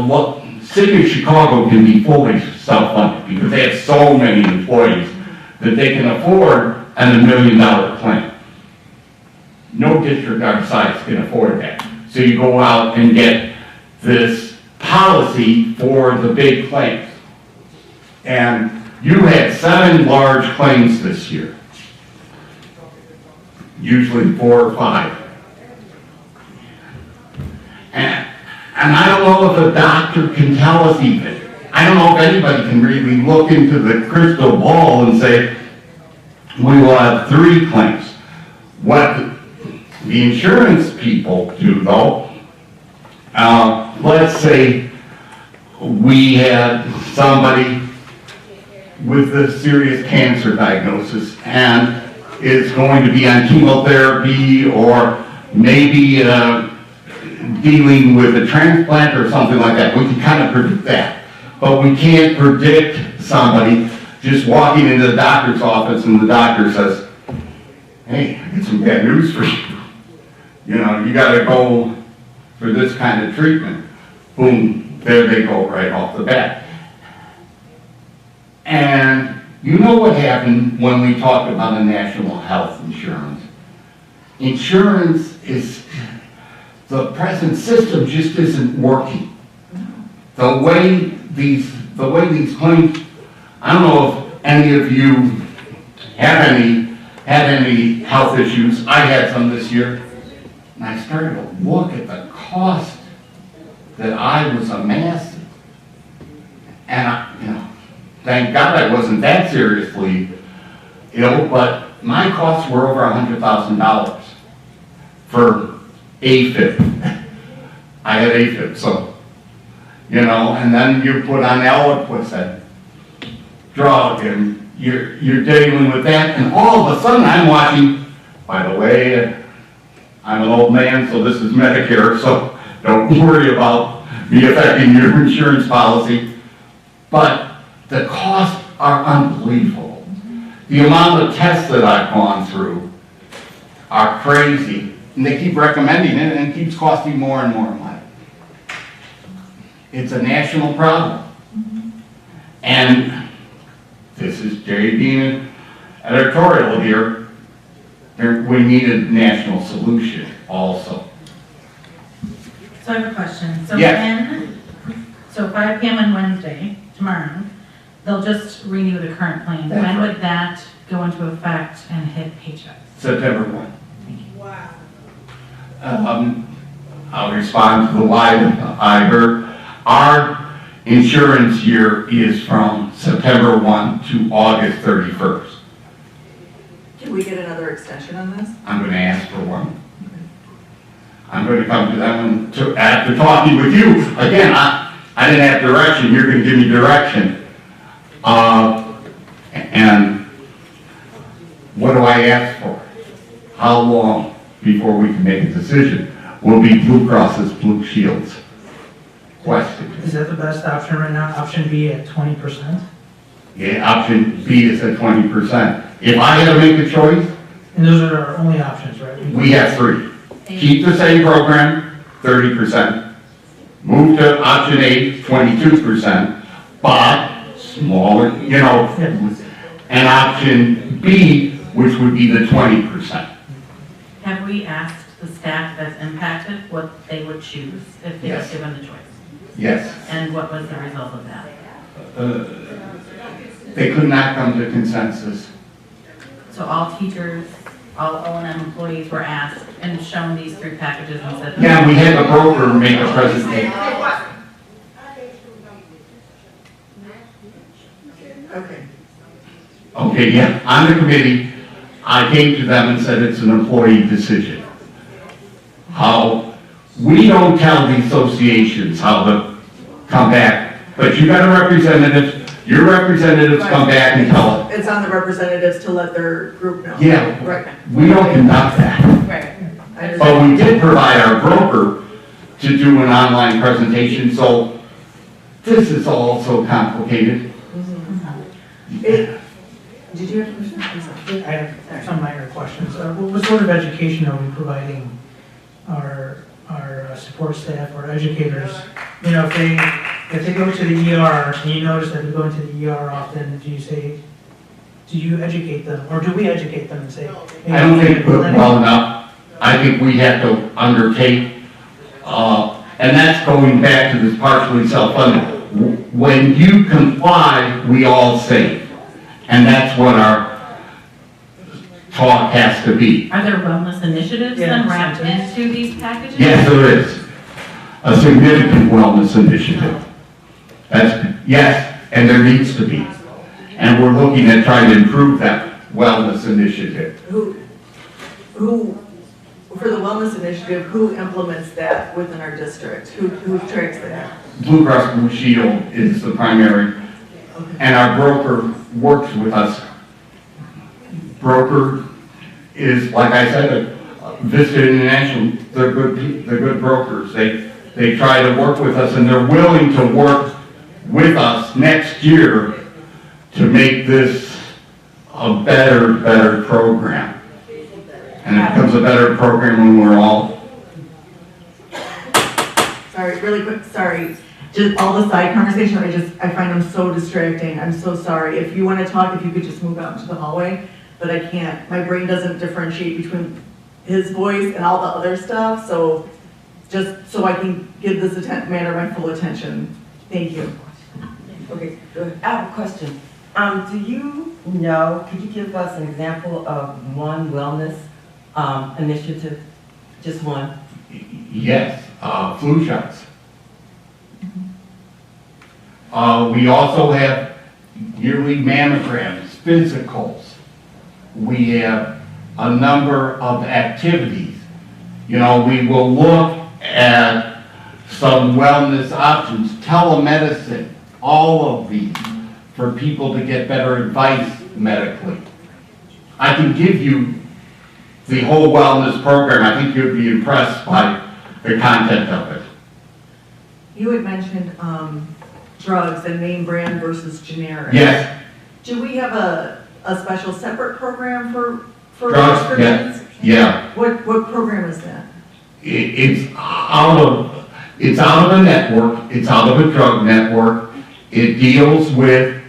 city of Chicago can be fully self-funded because they have so many employees that they can afford $1 million claim. No district our size can afford that. So you go out and get this policy for the big claims. And you had 7 large claims this year. Usually 4 or 5. And I don't know if a doctor can tell us even. I don't know if anybody can really look into the crystal ball and say, we will have 3 claims. What the insurance people do though, let's say we had somebody with a serious cancer diagnosis and is going to be on chemotherapy or maybe dealing with a transplant or something like that. We can kind of predict that. But we can't predict somebody just walking into the doctor's office and the doctor says, hey, I got some bad news for you. You know, you got to go for this kind of treatment. Boom, there they go right off the bat. And you know what happened when we talked about a national health insurance? Insurance is, the present system just isn't working. The way these claims, I don't know if any of you had any health issues. I had some this year. And I started to look at the cost that I was amassing. And thank God I wasn't that seriously ill, but my costs were over $100,000 for AFib. I had AFib, so, and then you put on Eliquis, that drug, and you're dealing with that, and all of a sudden I'm watching, by the way, I'm an old man, so this is Medicare, so don't worry about me affecting your insurance policy, but the costs are unbelievable. The amount of tests that I've gone through are crazy, and they keep recommending it, and it keeps costing more and more money. It's a national problem. And this is Jay being an editorial here. We need a national solution also. So I have a question. So Yes. so 5 p.m. on Wednesday, tomorrow, they'll just renew the current plan. That's When right. would that go into effect and hit paychecks? September 1. I'll respond to the live I heard. Our insurance year is from September 1 to August 31st. Can we get another extension on this? I'm going to ask for one. I'm going to come to them after talking with you. Again, I didn't have direction. You're going to give me direction. And what do I ask for? How long before we can make a decision? Will be Blue Cross's Blue Shields. Question. Is that the best option right now? Option B at 20%? Yeah, option B is at 20%. If I had to make a choice, And those are our only options, right? we have 3. Keep the same program, 30%. Move to option A, 22%. But smaller, and option B, which would be the 20%. Have we asked the staff that's impacted what they would choose if they were Yes. given the choice? Yes. And what was the result of that? They could not come to consensus. So all teachers, all O&M employees were asked and shown these 3 packages and said. Yeah, we had a broker make a presentation. Okay. Okay, yeah, on the committee, I came to them and said it's an employee decision. How, we don't tell the associations how to come back, but you got a representative, your representatives come back and tell us. It's on the representatives to let their group know. Yeah, Right. we don't conduct that. Right. I understand. But we did provide our broker to do an online presentation, so this is all so complicated. Did you have a question? I have some minor questions. What sort of education are we providing our support staff or educators? If if they go to the ER and you notice that they're going to the ER often, do you educate them, or do we educate them and say? "Hey, I don't you think need we're clinic"? well enough. I think we have to undertake, and that's going back to this partially self-funded. When you comply, we all save. And that's what our talk has to be. Are there wellness initiatives Yeah, then wrapped sometimes. into these packages? Yes, there is a significant wellness initiative. Yes, and there needs to be. And we're looking at trying to improve that wellness initiative. Who, for the wellness initiative, who implements that within our district? Who tracks that? Blue Cross Blue Shield is the primary, and our broker works with us. Broker is, like I said, Vista International, they're good brokers. They try to work with us, and they're willing to work with us next year to make this a better program. And it becomes a better program when we're all. Sorry, really quick, sorry. Just all the side conversation, I find them so distracting. I'm so sorry. If you want to talk, if you could just move out into the hallway, but I can't. My brain doesn't differentiate between his voice and all the other stuff, so just so I can give this matter my full attention. Thank you. Okay, good. I have a question. Do you know, could you give us an example of one wellness initiative? Just one? Yes, flu shots. We also have yearly mammograms, physicals. We have a number of activities. You know, we will look at some wellness options, telemedicine, all of these for people to get better advice medically. I can give you the whole wellness program. I think you'd be impressed by the content of it. You had mentioned drugs and name brand versus generic. Yes. Do we have a special separate program for Drugs, yeah, prescriptions? yeah. What program is that? It's out of a network, it's out of a drug network. It deals with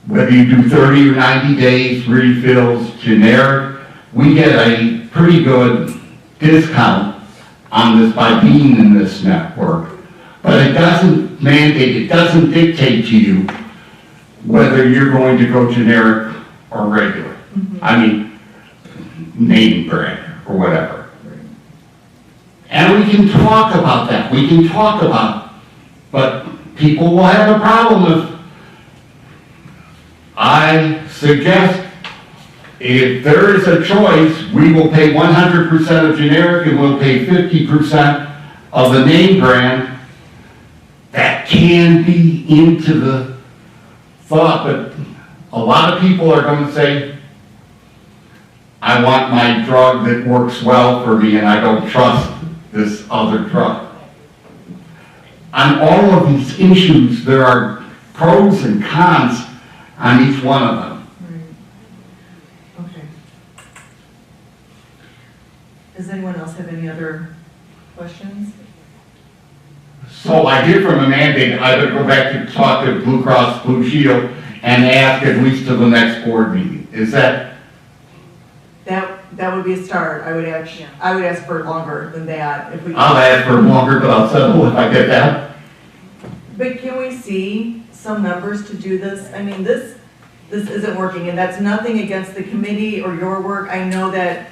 whether you do 30 or 90 days, refills, generic. We get a pretty good discount on this by being in this network. But it doesn't mandate, it doesn't dictate to you whether you're going to go generic or regular. I mean, name brand or whatever. And we can talk about that, we can talk about, but people will have a problem if I suggest if there is a choice, we will pay 100% of generic and we'll pay 50% of the name brand. That can be into the thought, but a lot of people are going to say, I want my drug that works well for me and I don't trust this other drug. On all of these issues, there are pros and cons on each one of them. Right. Okay. Does anyone else have any other questions? So I hear from a mandate, I better go back to talk to Blue Cross Blue Shield and ask at least to the next board meeting. Is that? That would be a start. I would ask for longer than that if we. I'll ask for longer, but I'll settle if I get that. But can we see some numbers to do this? I mean, this isn't working, and that's nothing against the committee or your work. I know that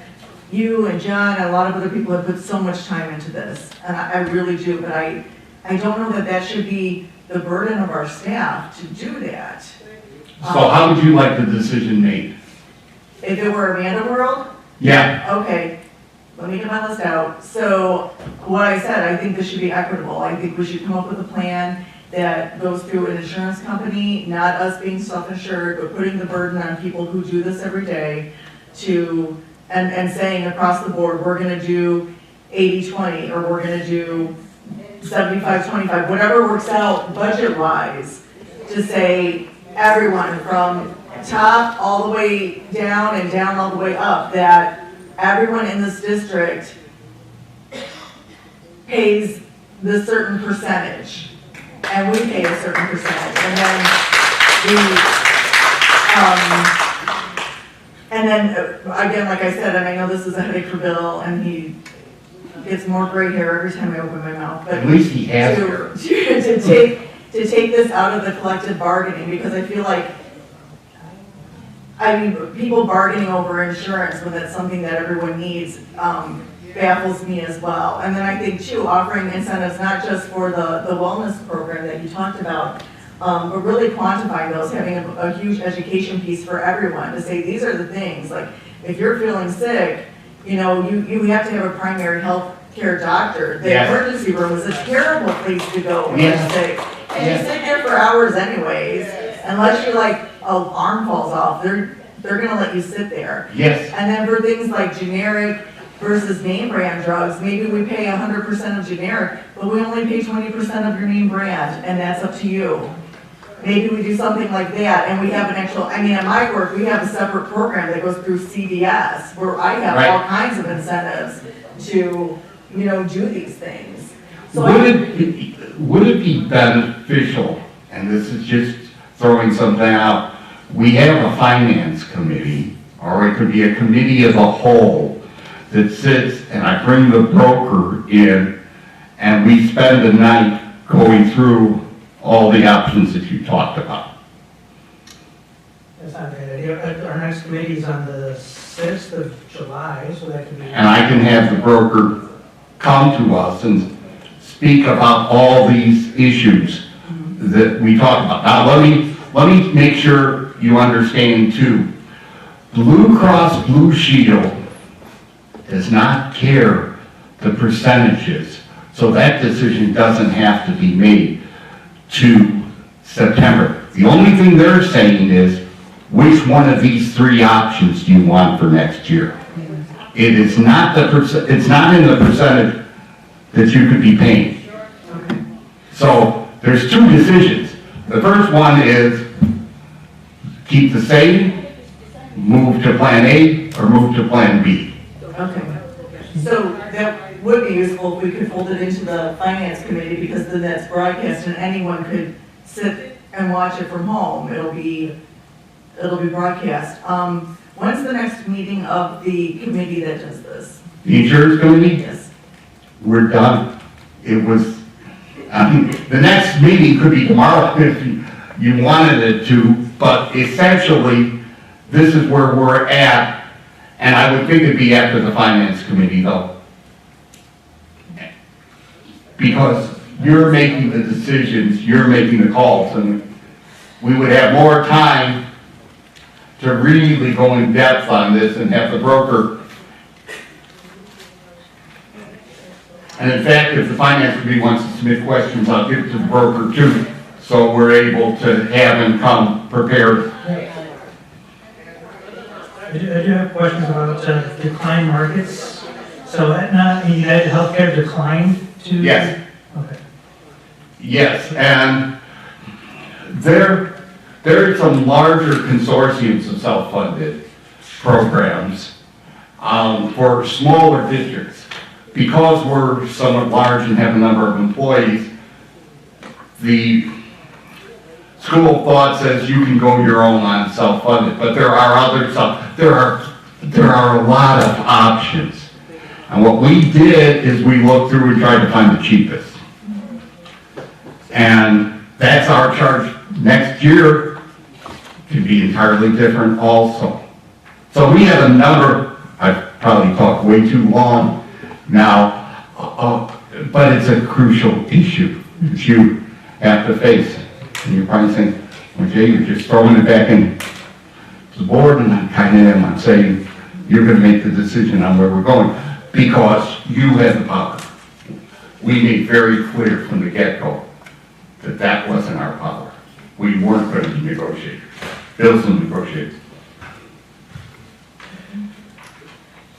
you and John and a lot of other people have put so much time into this, and I really do, but I don't know that that should be the burden of our staff to do that. So how would you like the decision made? If it were Amanda World? Yeah. Okay, let me get my list out. So, what I said, I think this should be equitable. I think we should come up with a plan that goes through an insurance company, not us being self-insured, but putting the burden on people who do this every day to, and saying across the board, we're gonna do 80-20, or we're gonna do 75-25, whatever works out budget-wise, to say everyone from top all the way down and down all the way up, that everyone in this district pays this certain percentage. and we pay a certain percentage, and then again, like I said, and I know this is a headache for Bill, and he gets more gray hair every time I open my mouth, but At least he has her. to take this out of the collective bargaining, because I feel like, I mean, people bargaining over insurance when that's something that everyone needs, baffles me as well. And then I think too, offering incentives, not just for the wellness program that you talked about, but really quantifying those, having a huge education piece for everyone to say, these are the things, like, if you're feeling sick, you know, you have to have a primary health care doctor. The Yes. emergency room is a terrible place to go when Yes. you're sick. And Yes. you sit there for hours anyways, unless you're like, an arm falls off, they're gonna let you sit there. Yes. And then for things like generic versus name brand drugs, maybe we pay 100% of generic, but we only pay 20% of your name brand, and that's up to you. Maybe we do something like that, and we have an actual, I mean, at my work, we have a separate program that goes through CVS, where I have Right. all kinds of incentives to, you know, do these things. So Would it be beneficial, and this is just throwing something out, we have a finance committee, or it could be a committee of the whole, that sits, and I bring the broker in, and we spend the night going through all the options that you talked about. That's not a bad idea. Our next committee is on the 6th of July, so that could be. And I can have the broker come to us and speak about all these issues that we talked about. Now, let me make sure you understand too. Blue Cross Blue Shield does not care the percentages, so that decision doesn't have to be made to September. The only thing they're saying is, which one of these three options do you want for next year? It is not it's not in the percentage that you could be paying. So there's two decisions. The first one is keep the same, move to plan A, or move to plan B. Okay. So that would be useful if we could fold it into the finance committee, because then that's broadcast and anyone could sit and watch it from home. It'll be broadcast. When's the next meeting of the committee that does this? The insurance committee, Yes. we're done. It was, the next meeting could be tomorrow if you wanted it to, but essentially, this is where we're at, and I would think it'd be after the finance committee though. Because you're making the decisions, you're making the calls, and we would have more time to really go in depth on this and have the broker. And in fact, if the finance committee wants to submit questions, I'll give it to the broker too, so we're able to have him come prepared. I do have questions about decline markets. So Aetna and United Healthcare declined to? Yes. Okay. Yes, and there are some larger consortiums of self-funded programs for smaller districts. Because we're somewhat large and have a number of employees, the school of thought says you can go your own on self-funded, but there are other there are a lot of options. And what we did is we looked through and tried to find the cheapest. And that's our charge. Next year can be entirely different also. So we have a number, I've probably talked way too long now, but it's a crucial issue that you have to face. And you're probably saying, well, Jay, you're just throwing it back in the board, and I kind of am. I'm saying you're going to make the decision on where we're going because you have the power. We made very clear from the get-go that that wasn't our power. We weren't going to be negotiators. Bill's a negotiator.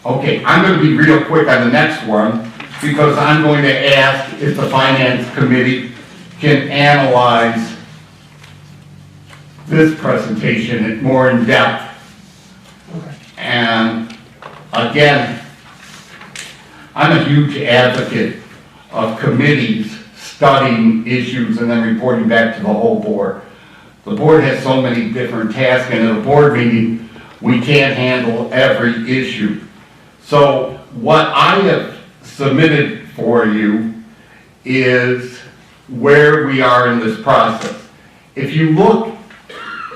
Okay, I'm going to be real quick on the next one because I'm going to ask if the Finance Committee can analyze this presentation more in depth. And again, I'm a huge advocate of committees studying issues and then reporting back to the whole board. The board has so many different tasks, and at a board meeting, we can't handle every issue. So what I have submitted for you is where we are in this process. If you look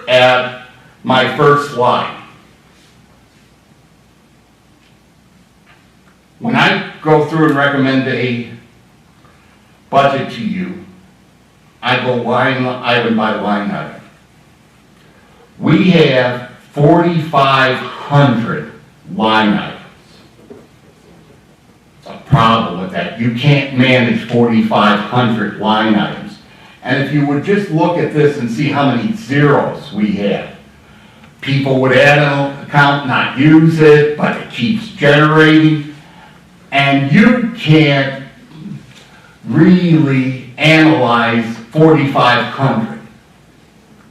at my first slide, when I go through and recommend a budget to you, I go line item by line item. We have 4,500 line items. It's a problem with that. You can't manage 4,500 line items. And if you would just look at this and see how many zeros we have, people would add an account, not use it, but it keeps generating. And you can't really analyze 4,500.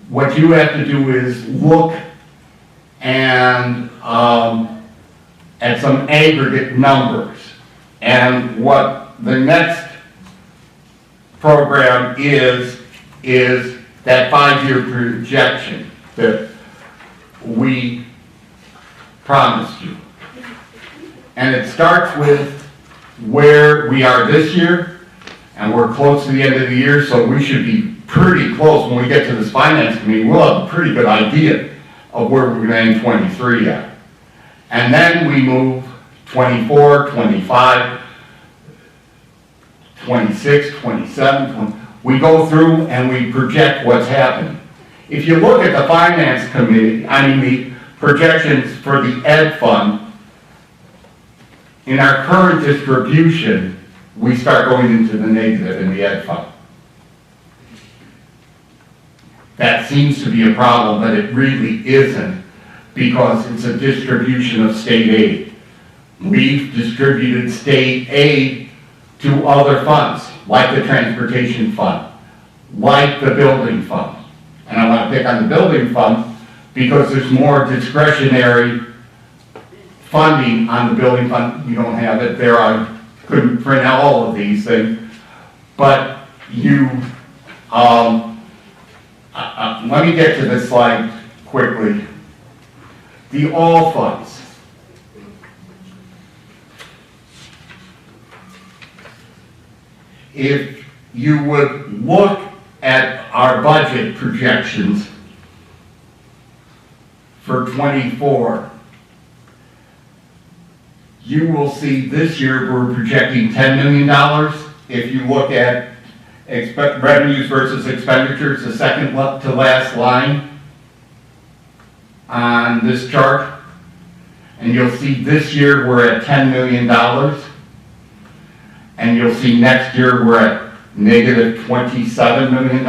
What you have to do is look and at some aggregate numbers. And what the next program is that 5-year projection that we promised you. And it starts with where we are this year, and we're close to the end of the year, so we should be pretty close. When we get to this finance committee, we'll have a pretty good idea of where we're going to end 23 at. And then we move 24, 25, 26, 27, we go through and we project what's happening. If you look at the finance committee, the projections for the ed fund, in our current distribution, we start going into the negative in the ed fund. That seems to be a problem, but it really isn't, because it's a distribution of state aid. We've distributed state aid to other funds, like the transportation fund, like the building fund. And I want to pick on the building fund because there's more discretionary funding on the building fund. You don't have it there. I couldn't print out all of these things. But you, let me get to this slide quickly. The all funds. If you would look at our budget projections for 24, you will see this year we're projecting $10 million. If you look at revenues versus expenditures, the second to last line on this chart, and you'll see this year we're at $10 million, and you'll see next year we're at negative $27 million.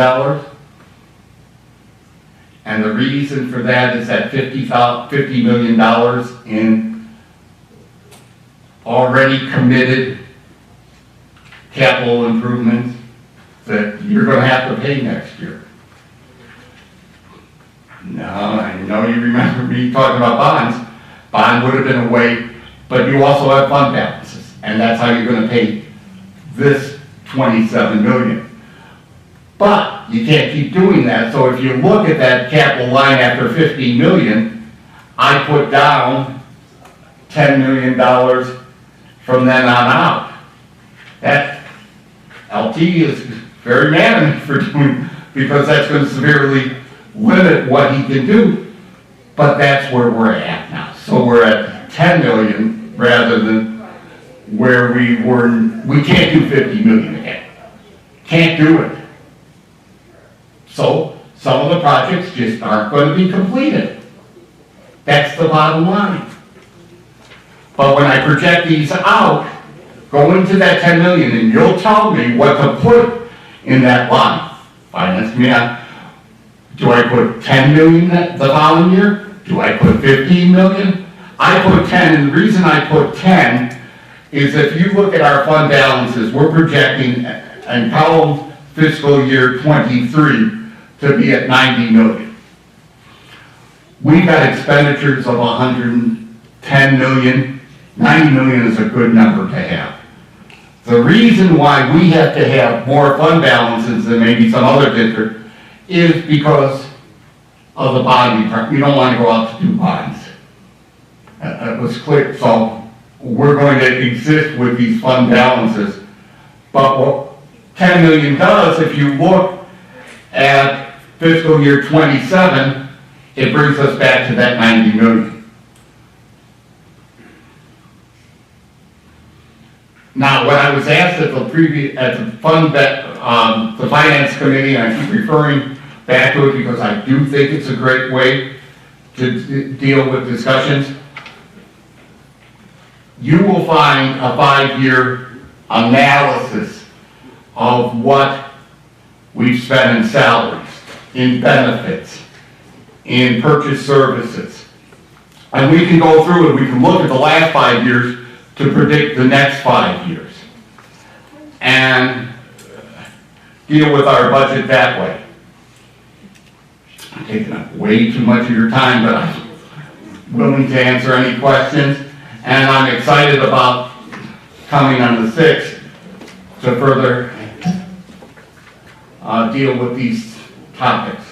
And the reason for that is that $50 million in already committed capital improvements that you're going to have to pay next year. No, I know you remember me talking about bonds. Bond would have been a way, but you also have fund balances, and that's how you're going to pay this $27 million. But you can't keep doing that, so if you look at that capital line after $50 million, I put down $10 million from then on out. That LT is very mad at me for doing, because that's going to severely limit what he can do. But that's where we're at now. So we're at 10 million rather than where we were. We can't do 50 million again. Can't do it. So some of the projects just aren't going to be completed. That's the bottom line. But when I project these out, go into that 10 million and you'll tell me what to put in that line. Finance me out. Do I put 10 million the following year? Do I put 15 million? I put 10, and the reason I put 10 is if you look at our fund balances, we're projecting in column fiscal year 23 to be at 90 million. We've got expenditures of 110 million. 90 million is a good number to have. The reason why we have to have more fund balances than maybe some other district is because of the bond. You don't want to go out to do bonds. That was clear. So we're going to exist with these fund balances. But what 10 million does, if you look at fiscal year 27, it brings us back to that 90 million. Now, when I was asked at the the finance committee, and I keep referring back to it because I do think it's a great way to deal with discussions, you will find a 5-year analysis of what we've spent in salaries, in benefits, in purchase services. And we can go through and we can look at the last 5 years to predict the next 5 years and deal with our budget that way. I'm taking up way too much of your time, but I'm willing to answer any questions, and I'm excited about coming on the 6th to further deal with these topics.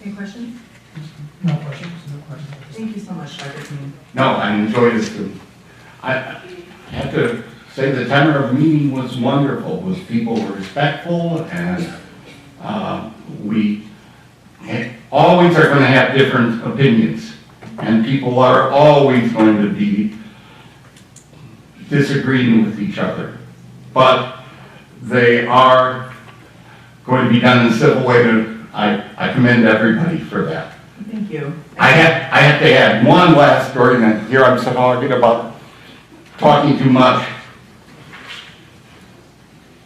Any questions? No questions, no questions. Thank you so much, Dr. King. No, I enjoyed this too. I have to say the tenor of the meeting was wonderful. People were respectful, and we always are going to have different opinions, and people are always going to be disagreeing with each other. But they are going to be done in a civil way. I commend everybody for that. Thank you. I have to add one last story, and here I'm talking about talking too much.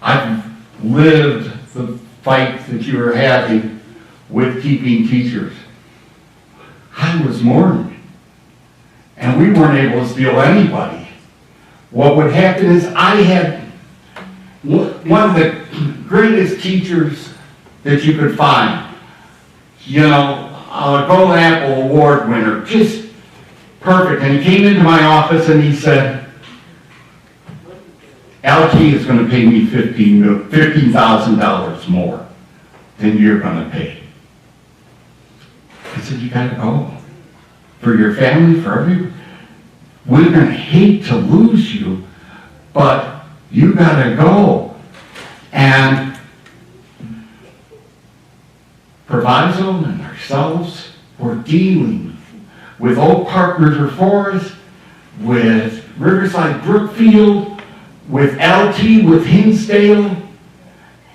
I've lived the fight that you are having with keeping teachers. I was mourning, and we weren't able to steal anybody. What would happen is I had one of the greatest teachers that you could find. You know, a Golden Apple Award winner, just perfect. And he came into my office and he said, LT is going to pay me $15,000 more than you're going to pay. I said, you got to go. For your family, for everyone. We're going to hate to lose you, but you got to go. And Proviso and ourselves were dealing with Oak Park River Forest, with Riverside Brookfield, with LT, with Hinsdale,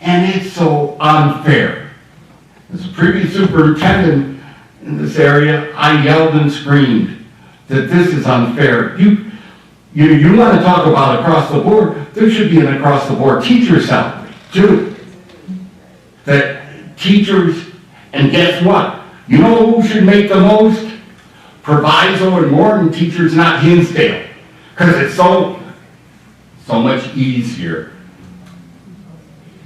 and it's so unfair. As a previous superintendent in this area, I yelled and screamed that this is unfair. You want to talk about across the board, there should be an across the board teacher salary, too. That teachers, and guess what? You know who should make the most? Proviso and Morton teachers, not Hinsdale. Because it's so much easier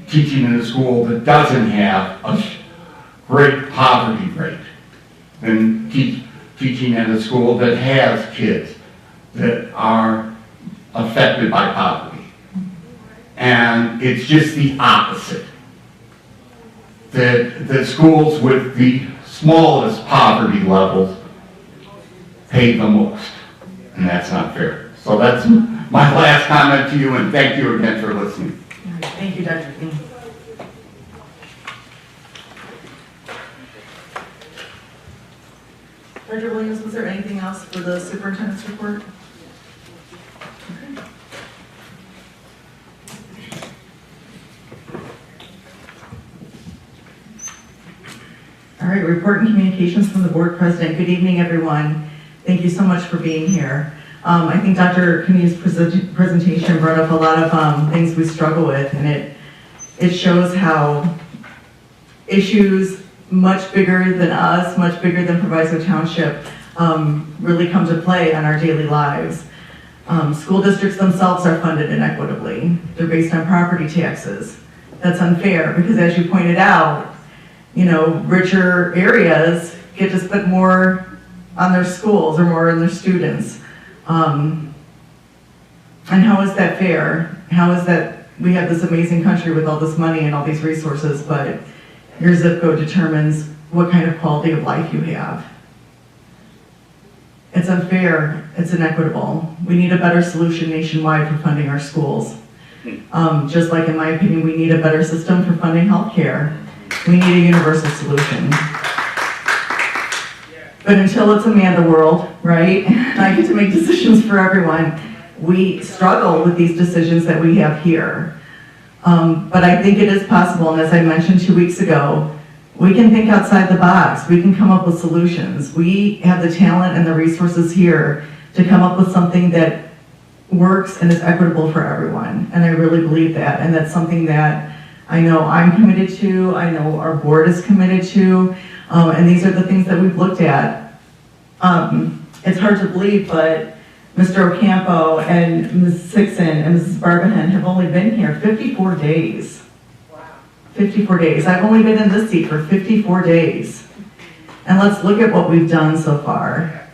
teaching in a school that doesn't have a great poverty rate than teaching in a school that has kids that are affected by poverty. And it's just the opposite. That the schools with the smallest poverty levels pay the most, and that's not fair. So that's my last comment to you, and thank you again for listening. All right, thank you, Dr. King. Dr. Williams, was there anything else for the superintendent's report? Okay. All right, report and communications from the board president. Good evening, everyone. Thank you so much for being here. I think Dr. Kinney's presentation brought up a lot of things we struggle with, and it shows how issues much bigger than us, much bigger than Proviso Township, really come to play on our daily lives. School districts themselves are funded inequitably. They're based on property taxes. That's unfair because, as you pointed out, you know, richer areas get to spend more on their schools or more on their students. And how is that fair? How is that we have this amazing country with all this money and all these resources, but your zip code determines what kind of quality of life you have? It's unfair, it's inequitable. We need a better solution nationwide for funding our schools. Just like in my opinion, we need a better system for funding healthcare. We need a universal solution. But until it's Amanda world, right, and I get to make decisions for everyone, we struggle with these decisions that we have here. But I think it is possible, and as I mentioned 2 weeks ago, we can think outside the box. We can come up with solutions. We have the talent and the resources here to come up with something that works and is equitable for everyone. And I really believe that. And that's something that I know I'm committed to, I know our board is committed to, and these are the things that we've looked at. It's hard to believe, but Mr. Ocampo and Ms. Sixon and Mrs. Barbahan have only been here 54 days. Wow. 54 days. I've only been in this seat for 54 days. And let's look at what we've done so far.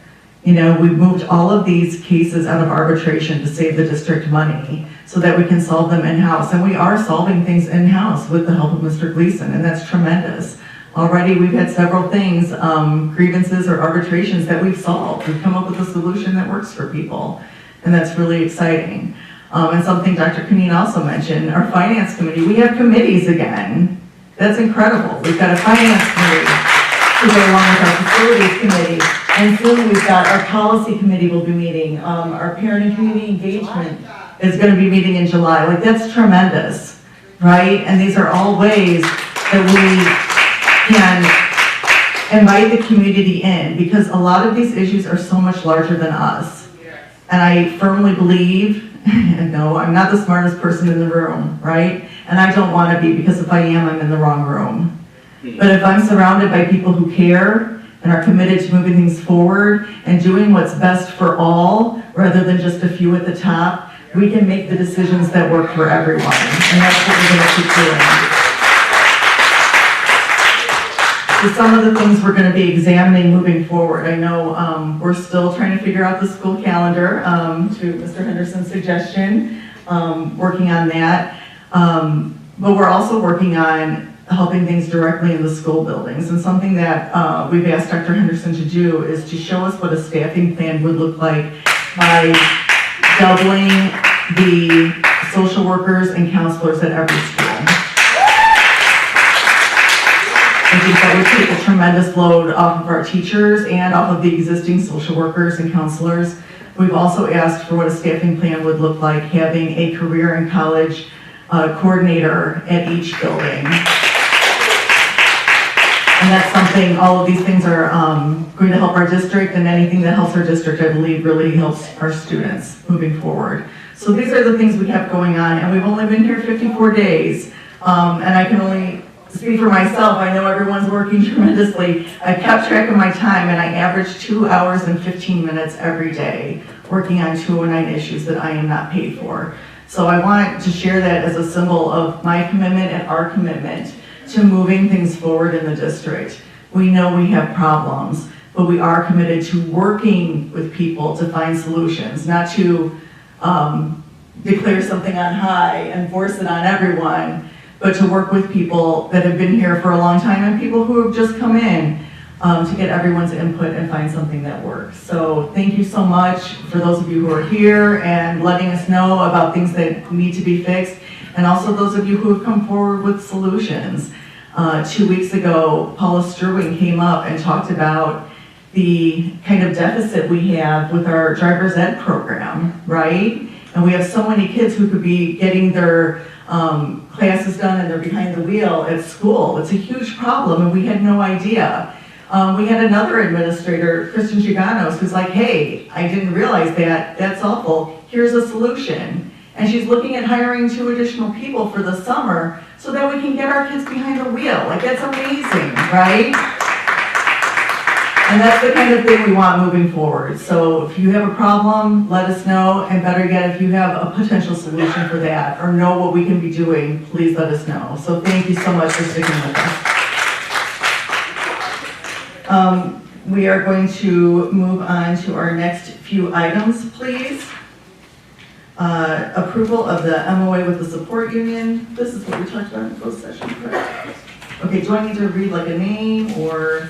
You know, we've moved all of these cases out of arbitration to save the district money so that we can solve them in-house. And we are solving things in-house with the help of Mr. Gleason, and that's tremendous. Already we've had several things, grievances or arbitrations that we've solved. We've come up with a solution that works for people, and that's really exciting. And something Dr. Kaneen also mentioned, our finance committee, we have committees again. That's incredible. We've got a finance committee to go along with our facilities committee. And soon we've got our policy committee will be meeting. Our parent and community engagement is going to be meeting in July. Like, that's tremendous, right? And these are all ways that we can invite the community in, because a lot of these issues are so much larger than us. And I firmly believe, and no, I'm not the smartest person in the room, right? And I don't want to be, because if I am, I'm in the wrong room. But if I'm surrounded by people who care and are committed to moving things forward and doing what's best for all, rather than just a few at the top, we can make the decisions that work for everyone. And that's what we're going to keep doing. So some of the things we're going to be examining moving forward. I know we're still trying to figure out the school calendar, to Mr. Henderson's suggestion, working on that. But we're also working on helping things directly in the school buildings. And something that we've asked Dr. Henderson to do is to show us what a staffing plan would look like by doubling the social workers and counselors at every school. I think that would take a tremendous load off of our teachers and off of the existing social workers and counselors. We've also asked for what a staffing plan would look like, having a career and college coordinator at each building. And that's something, all of these things are going to help our district, and anything that helps our district, I believe, really helps our students moving forward. So these are the things we have going on, and we've only been here 54 days. And I can only speak for myself. I know everyone's working tremendously. I've kept track of my time, and I average 2 hours and 15 minutes every day working on 209 issues that I am not paid for. So I want to share that as a symbol of my commitment and our commitment to moving things forward in the district. We know we have problems, but we are committed to working with people to find solutions, not to declare something on high and force it on everyone, but to work with people that have been here for a long time and people who have just come in to get everyone's input and find something that works. So thank you so much for those of you who are here and letting us know about things that need to be fixed, and also those of you who have come forward with solutions. 2 weeks ago, Paula Sterwing came up and talked about the kind of deficit we have with our driver's ed program, right? And we have so many kids who could be getting their classes done and they're behind the wheel at school. It's a huge problem, and we had no idea. We had another administrator, Kristen Giganos, who's like, hey, I didn't realize that. That's awful. Here's a solution. And she's looking at hiring 2 additional people for the summer so that we can get our kids behind the wheel. Like, that's amazing, right? And that's the kind of thing we want moving forward. So if you have a problem, let us know. And better yet, if you have a potential solution for that or know what we can be doing, please let us know. So thank you so much for sticking with us. We are going to move on to our next few items, please. Approval of the MOA with the support union. This is what we talked about in closed session, correct? Okay, do I need to read like a name or?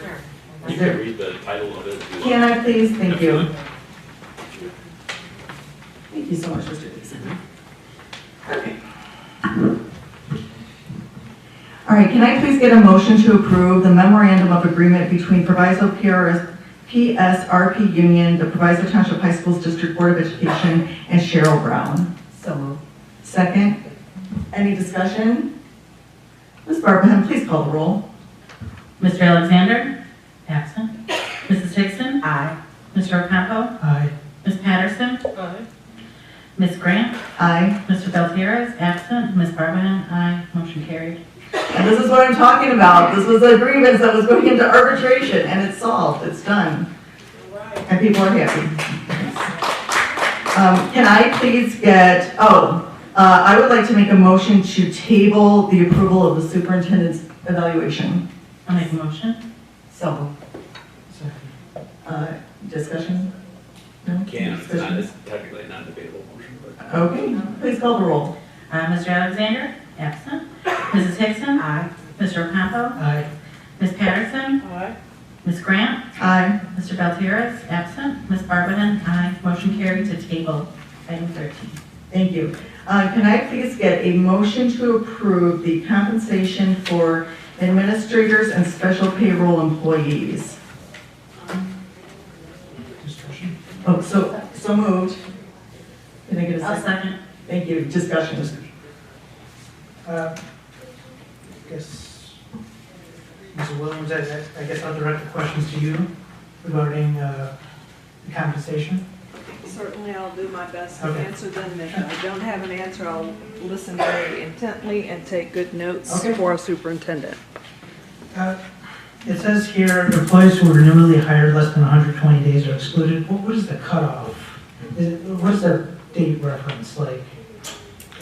You can read the title of it if you want. Can I please? Thank you. Thank you so much, Mr. Dixon. Okay. All right, can I please get a motion to approve the memorandum of agreement between Proviso PSRP Union, the Proviso Township High Schools District Board of Education, and Cheryl Brown? So moved. Second. Any discussion? Ms. Barbahan, please call the roll. Mr. Alexander? Absent. Mrs. Hickson? Aye. Mr. Ocampo? Aye. Ms. Patterson? Aye. Ms. Grant? Aye. Mr. Beltieres? Absent. Ms. Barbahan? Aye. Motion carried. And this is what I'm talking about. This was a grievance that was going into arbitration, and it's solved. It's done. And people are happy. Can I please get, I would like to make a motion to table the approval of the superintendent's evaluation. I'll make a motion. So moved. Discussion? No? Can, Discussion? it's technically a non-debatable motion, but. Okay, please call the roll. Mr. Alexander? Absent. Mrs. Hickson? Aye. Mr. Ocampo? Aye. Ms. Patterson? Aye. Ms. Grant? Aye. Mr. Beltieres? Absent. Ms. Barbahan? Aye. Motion carried to table item 13. Thank you. Can I please get a motion to approve the compensation for administrators and special payroll employees? Discussion? Oh, so moved. Can I get a I'll second? second. Thank you. Discussion. Guess, Mrs. Williams, I guess I'll direct the questions to you regarding the compensation. Certainly, I'll do my best to Okay. answer them. If I don't have an answer, I'll listen very intently and take good notes Okay. for our superintendent. It says here, employees who were newly hired less than 120 days are excluded. What is the cutoff? What's the date reference like?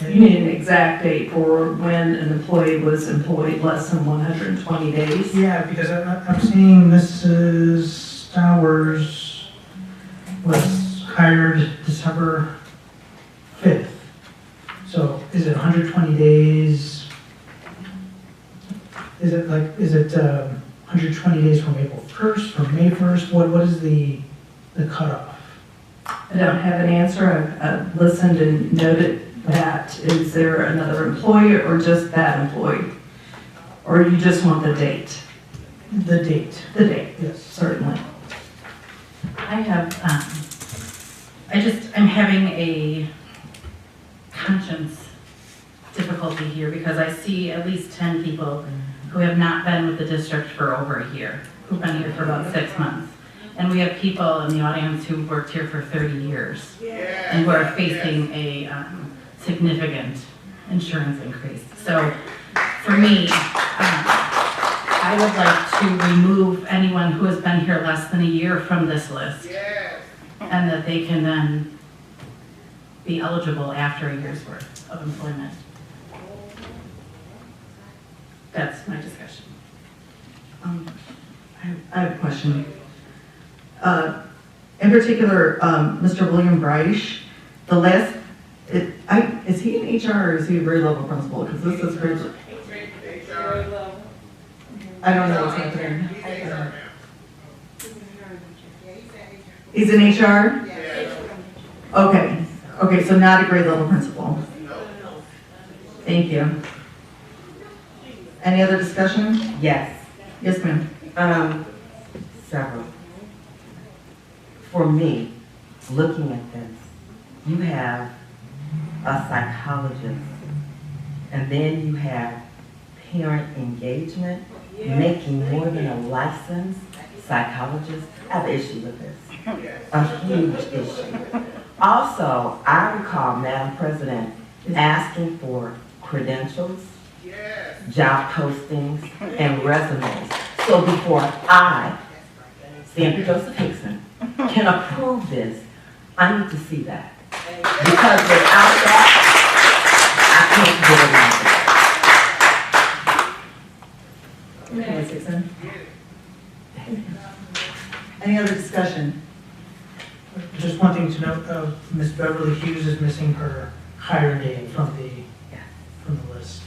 You need an exact date for when an employee was employed less than 120 days? Yeah, because I'm seeing Mrs. Stowers was hired December 5th. So is it 120 days? Is it 120 days from April 1st, from May 1st? What is the cutoff? I don't have an answer. I've listened and noted that. Is there another employee or just that employee? Or you just want the date? The date. The date, Yes. certainly. I have, I'm having a conscience difficulty here because I see at least 10 people who have not been with the district for over a year, who've been here for about 6 months. And we have people in the audience who worked here for 30 years and who are facing a significant insurance increase. So for me, I would like to remove anyone who has been here less than a year from this list. And that they can then be eligible after a year's worth of employment. That's my discussion. I have a question. In particular, Mr. William Breisch, is he in HR or is he a grade level principal? Because this is grade. I don't know what's happening. He's in HR? Okay, so not a grade level principal. Thank you. Any other discussion? Yes. Yes, ma'am. Several. For me, looking at this, you have a psychologist, and then you have parent engagement, making more than a licensed psychologist. I have an issue with this. A huge issue. Also, I recall Madam President asking for credentials, job postings, and resumes. So before I, Stanford Joseph Hickson, can approve this, I need to see that. Because without that, I can't do it. Ms. Hickson? her hire name from the list.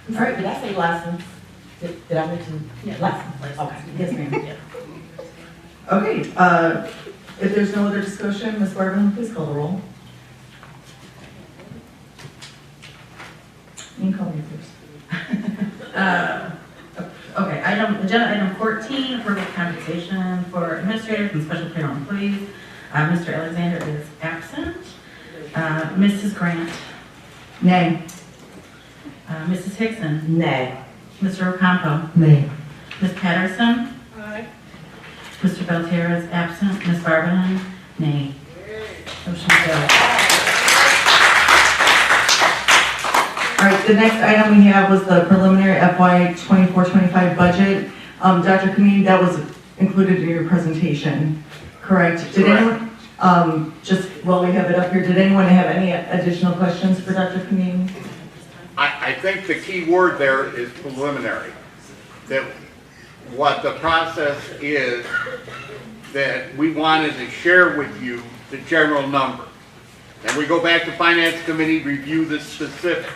All right, did I say license? Did I mention license? Okay, yes, ma'am. Okay, if there's no other discussion, Ms. Barban, please call the roll. You can call me first. Okay, agenda item 14, approval of compensation for administrators and special payroll employees. Mr. Alexander is absent. Mrs. Grant. Nay. Mrs. Hickson. Nay. Mr. Ocampo. Nay. Ms. Patterson. Aye. Mr. Belterra is absent. Ms. Barbanen. Nay. Motion carries. All right, the next item we have was the preliminary FY 24-25 budget. Dr. Kameen, that was included in your presentation, correct? Did anyone, just while we have it up here, did anyone have any additional questions for Dr. Kameen? I think the key word there is preliminary. That what the process is, that we wanted to share with you the general number. Then we go back to Finance Committee, review the specifics.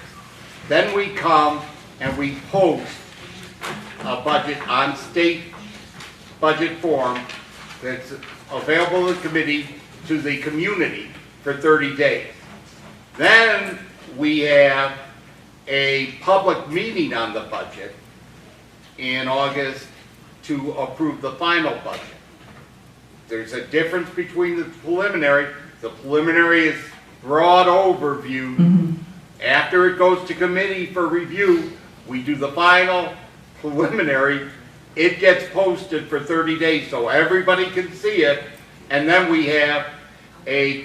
Then we come and we post a budget on state budget form that's available to the committee, to the community for 30 days. Then we have a public meeting on the budget in August to approve the final budget. There's a difference between the preliminary. The preliminary is broad overview. After it goes to committee for review, we do the final preliminary. It gets posted for 30 days so everybody can see it, and then we have a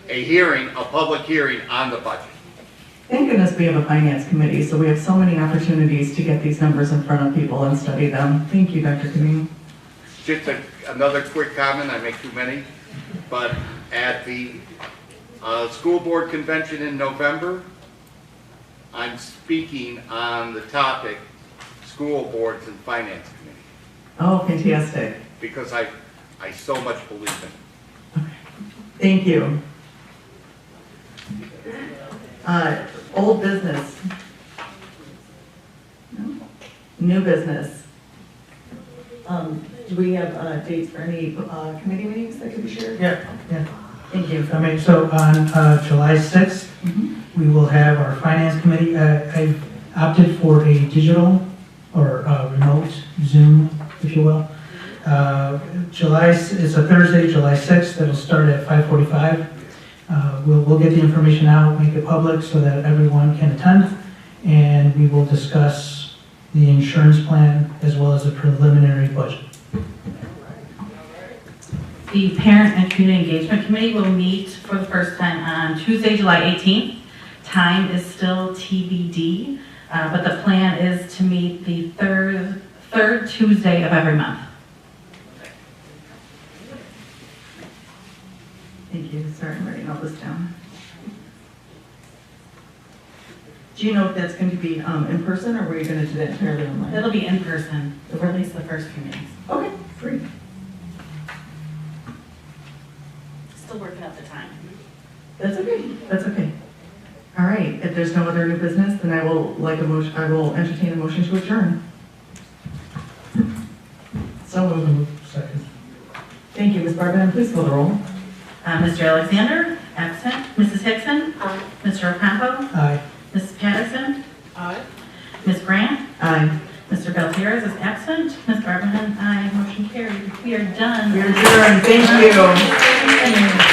hearing, a public hearing on the budget. Thank goodness we have a finance committee, so we have so many opportunities to get these numbers in front of people and study them. Thank you, Dr. Kameen. Just another quick comment, I make too many, but at the school board convention in November, I'm speaking on the topic school boards and finance committee. Oh, fantastic. Because I so much believe in it. Thank you. Old business. No? New business. Do we have dates for any committee meetings that could be shared? Yeah. Thank you. I mean, so on July 6th, we will have our finance committee. I've opted for a digital or remote Zoom, if you will. It's a Thursday, July 6th. That'll start at 5:45. We'll get the information out, make it public so that everyone can attend, and we will discuss the insurance plan as well as the preliminary budget. The Parent and Community Engagement Committee will meet for the first time on Tuesday, July 18th. Time is still TBD, but the plan is to meet the third Tuesday of every month. Thank you. Sorry, I'm writing all this down. Do you know if that's going to be in person, or are we going to do that entirely online? It'll be in person, or at least the first few meetings. Okay, great. Still working out the time. That's okay. That's okay. All right. If there's no other new business, then I will entertain a motion to adjourn. So moved. Second. Thank you, Ms. Barban. Please call the roll. Mr. Alexander, absent. Mrs. Hickson? Aye. Mr. Ocampo? Aye. Mrs. Patterson? Aye. Ms. Grant? Aye. Mr. Belterra is absent. Ms. Barbanen, aye. Motion carried. We are done. We are adjourned. Thank you.